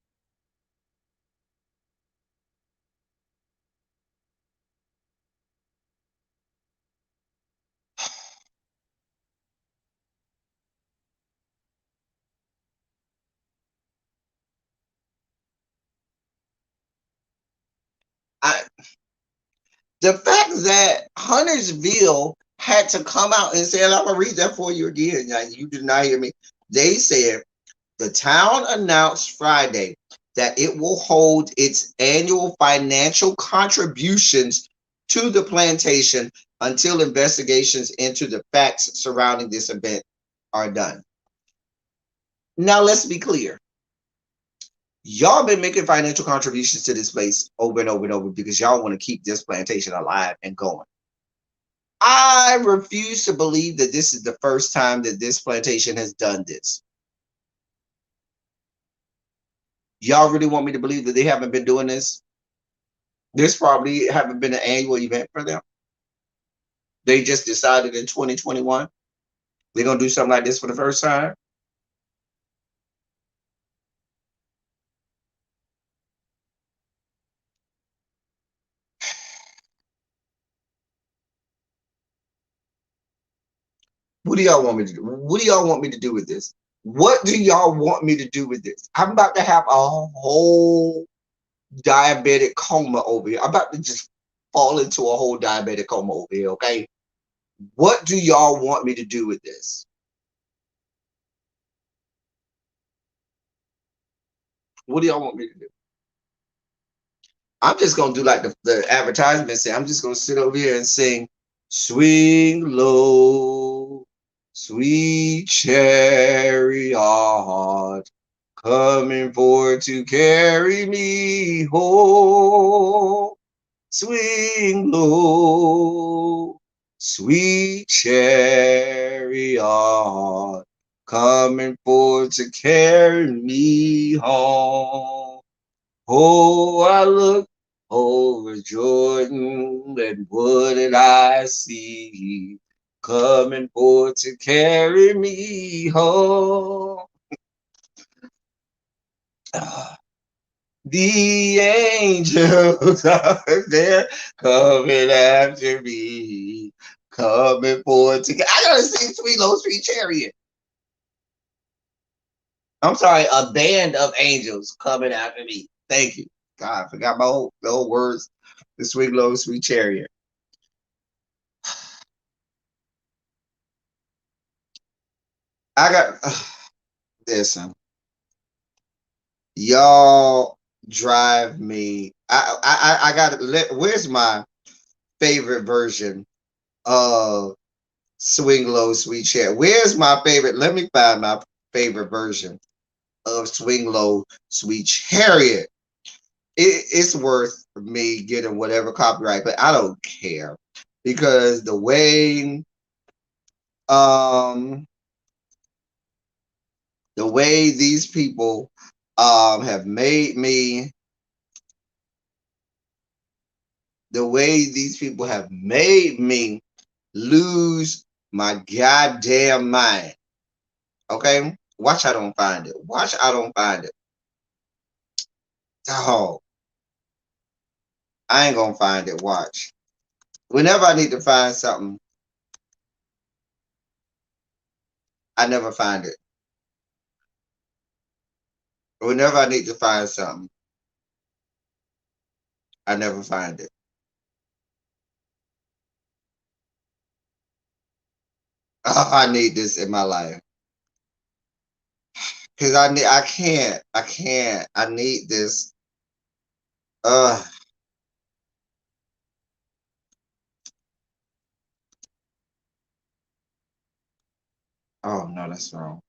I, the fact that Huntersville had to come out and say, and I'm gonna read that for you again. You did not hear me. They said the town announced Friday that it will hold its annual financial contributions to the plantation until investigations into the facts surrounding this event are done. Now, let's be clear. Y'all been making financial contributions to this place over and over and over because y'all want to keep this plantation alive and going. I refuse to believe that this is the first time that this plantation has done this. Y'all really want me to believe that they haven't been doing this? This probably haven't been an annual event for them. They just decided in 2021 they're gonna do something like this for the first time. What do y'all want me to do? What do y'all want me to do with this? What do y'all want me to do with this? I'm about to have a whole diabetic coma over here. I'm about to just fall into a whole diabetic coma over here, okay? What do y'all want me to do with this? What do y'all want me to do? I'm just gonna do like the advertisement say. I'm just gonna sit over here and sing, "Swing low, sweet chariot, coming forward to carry me home. Swing low, sweet chariot, coming forward to carry me home. Oh, I look over Jordan, and what did I see? Coming forward to carry me home. The angels are there coming after me, coming forward to. I gotta sing Sweet Low Sweet Chariot. I'm sorry, a band of angels coming after me. Thank you. God, I forgot the old words. The Sweet Low Sweet Chariot. I got listen. Y'all drive me. I got to. Where's my favorite version of Swing Low Sweet Chariot? Where's my favorite? Let me find my favorite version of Swing Low Sweet Chariot. It's worth me getting whatever copyright, but I don't care because um the way these people have made me The way these people have made me lose my goddamn mind. Okay? Watch I don't find it. Watch I don't find it. Oh, I ain't gonna find it. Watch. Whenever I need to find something, I never find it. Whenever I need to find something, I never find it. Oh, I need this in my life. Cause I need this. Uh oh no, that's wrong.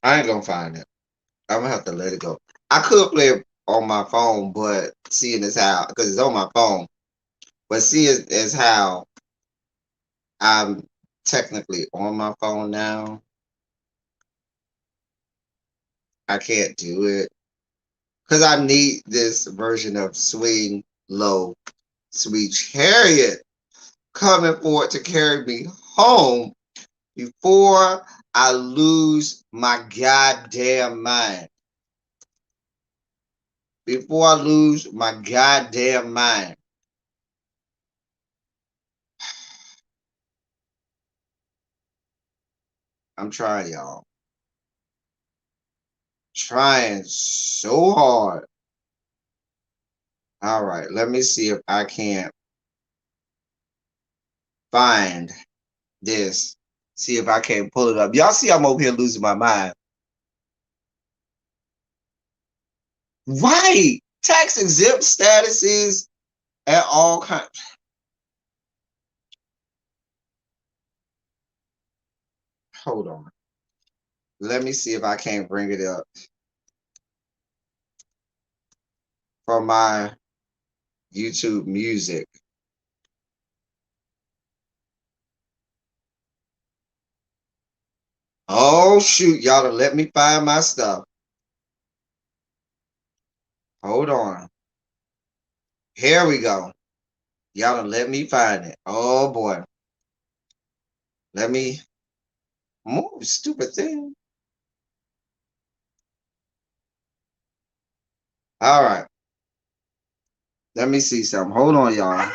I ain't gonna find it. I'm gonna have to let it go. I could play it on my phone, but seeing as how, because it's on my phone, but seeing as how I'm technically on my phone now, I can't do it. Because I need this version of Swing Low, Sweet Chariot coming forward to carry me home before I lose my goddamn mind. Before I lose my goddamn mind. I'm trying, y'all. Trying so hard. All right, let me see if I can't find this. See if I can't pull it up. Y'all see I'm over here losing my mind. Right. Tax exempt statuses at all kinds. Hold on. Let me see if I can't bring it up for my YouTube music. Oh shoot, y'all to let me find my stuff. Hold on. Here we go. Y'all to let me find it. Oh boy. Let me move, stupid thing. All right. Let me see something. Hold on, y'all.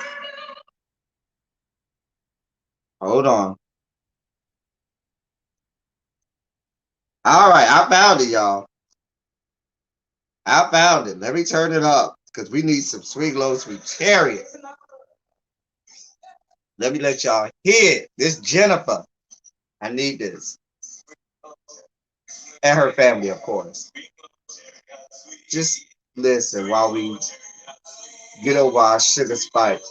Hold on. All right, I found it, y'all. I found it. Let me turn it up because we need some Swing Low, Sweet Chariot. Let me let y'all hear it. This Jennifer. I need this. And her family, of course. Just listen while we get over our sugar spike.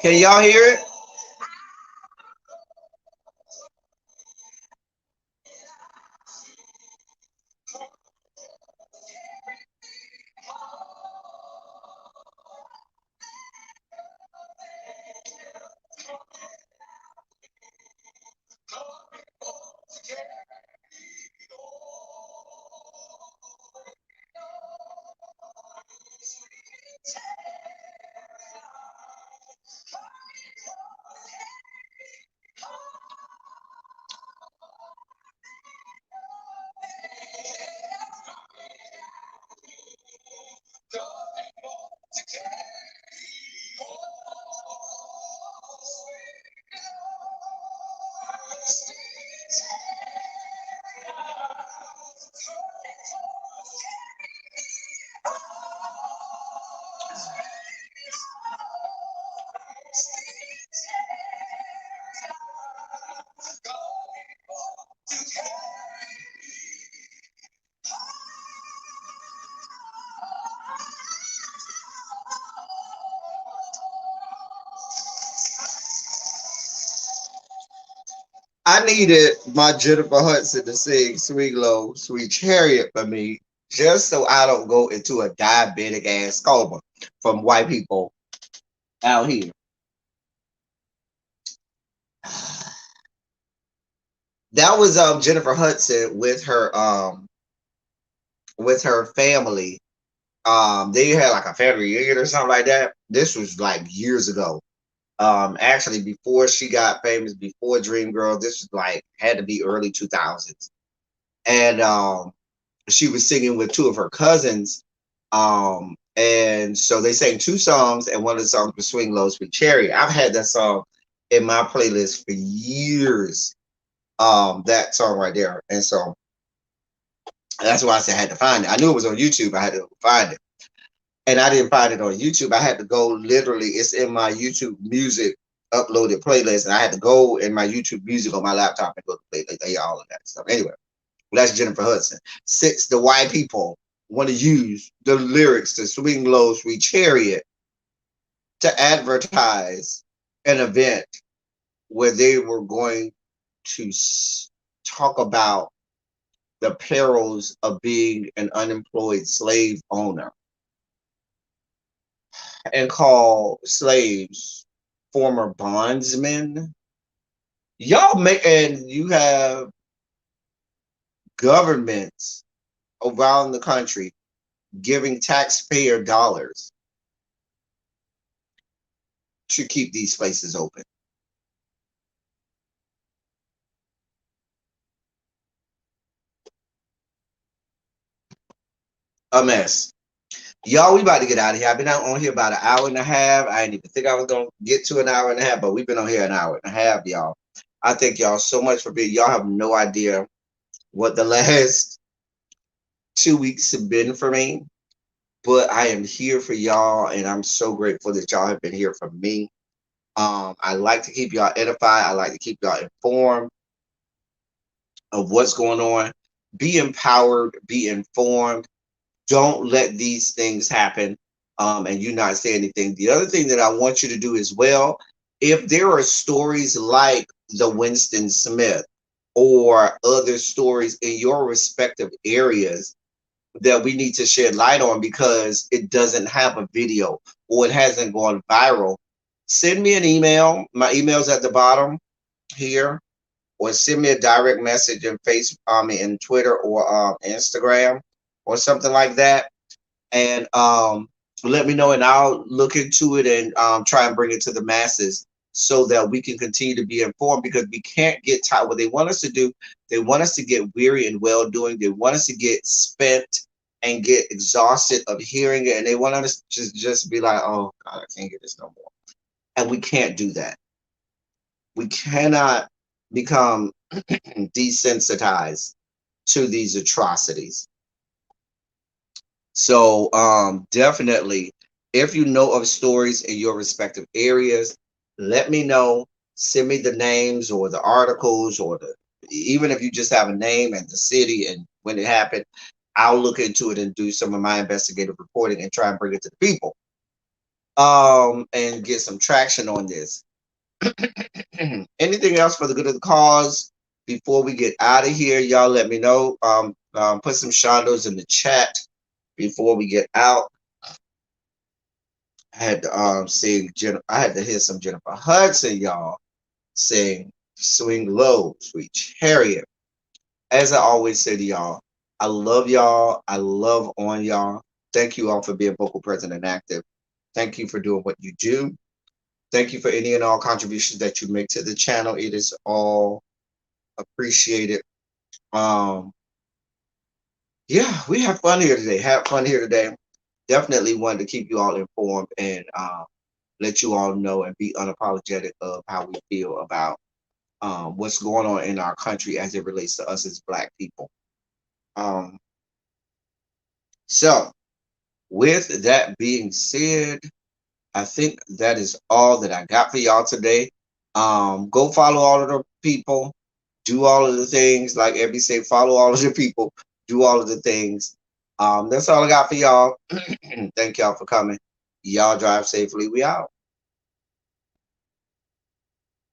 Can y'all hear it? I needed my Jennifer Hudson to sing Sweet Low, Sweet Chariot for me, just so I don't go into a diabetic ass coma from white people out here. That was Jennifer Hudson with her family. They had like a family reunion or something like that. This was like years ago. Actually before she got famous, before Dream Girl, this was like had to be early 2000s. And she was singing with two of her cousins. And so they sang two songs, and one of the songs was Swing Low, Sweet Cherry. I've had that song in my playlist for years. That song right there. And so that's why I said I had to find it. I knew it was on YouTube. I had to find it. And I didn't find it on YouTube. I had to go literally, it's in my YouTube music uploaded playlist. And I had to go in my YouTube music on my laptop and go to playlist, all of that stuff. Anyway, that's Jennifer Hudson. Since the white people want to use the lyrics to Swing Low, Sweet Chariot to advertise an event where they were going to talk about the perils of being an unemployed slave owner and call slaves former bondsmen. Y'all make, and you have governments around the country giving taxpayer dollars to keep these places open. A mess. Y'all, we about to get out of here. I've been out on here about an hour and a half. I didn't even think I was going to get to an hour and a half, but we've been on here an hour and a half, y'all. I thank y'all so much for being, y'all have no idea what the last 2 weeks have been for me, but I am here for y'all, and I'm so grateful that y'all have been here for me. I like to keep y'all edified. I like to keep y'all informed of what's going on. Be empowered, be informed. Don't let these things happen and you not say anything. The other thing that I want you to do as well, if there are stories like the Winston Smith or other stories in your respective areas that we need to shed light on because it doesn't have a video or it hasn't gone viral, send me an email. My email's at the bottom here, or send me a direct message in Facebook, in Twitter or Instagram or something like that, and let me know, and I'll look into it and try and bring it to the masses so that we can continue to be informed, because we can't get tired. What they want us to do, they want us to get weary and well doing. They want us to get spent and get exhausted of hearing it, and they want us to just be like, oh God, I can't get this no more. And we can't do that. We cannot become desensitized to these atrocities. So definitely, if you know of stories in your respective areas, let me know. Send me the names or the articles, or the, even if you just have a name and the city and when it happened, I'll look into it and do some of my investigative reporting and try and bring it to the people and get some traction on this. Anything else for the good of the cause before we get out of here? Y'all let me know. Put some shoutouts in the chat before we get out. I had to sing I had to hear some Jennifer Hudson, y'all, sing Swing Low, Sweet Chariot. As I always say to y'all, I love y'all. I love on y'all. Thank you all for being vocal, present, and active. Thank you for doing what you do. Thank you for any and all contributions that you make to the channel. It is all appreciated. Yeah, we have fun here today. Have fun here today. Definitely wanted to keep you all informed and let you all know and be unapologetic of how we feel about what's going on in our country as it relates to us as Black people. So with that being said, I think that is all that I got for y'all today. Go follow all of the people, do all of the things, like Ebby said, follow all of the people, do all of the things. That's all I got for y'all. Thank y'all for coming. Y'all drive safely. We out.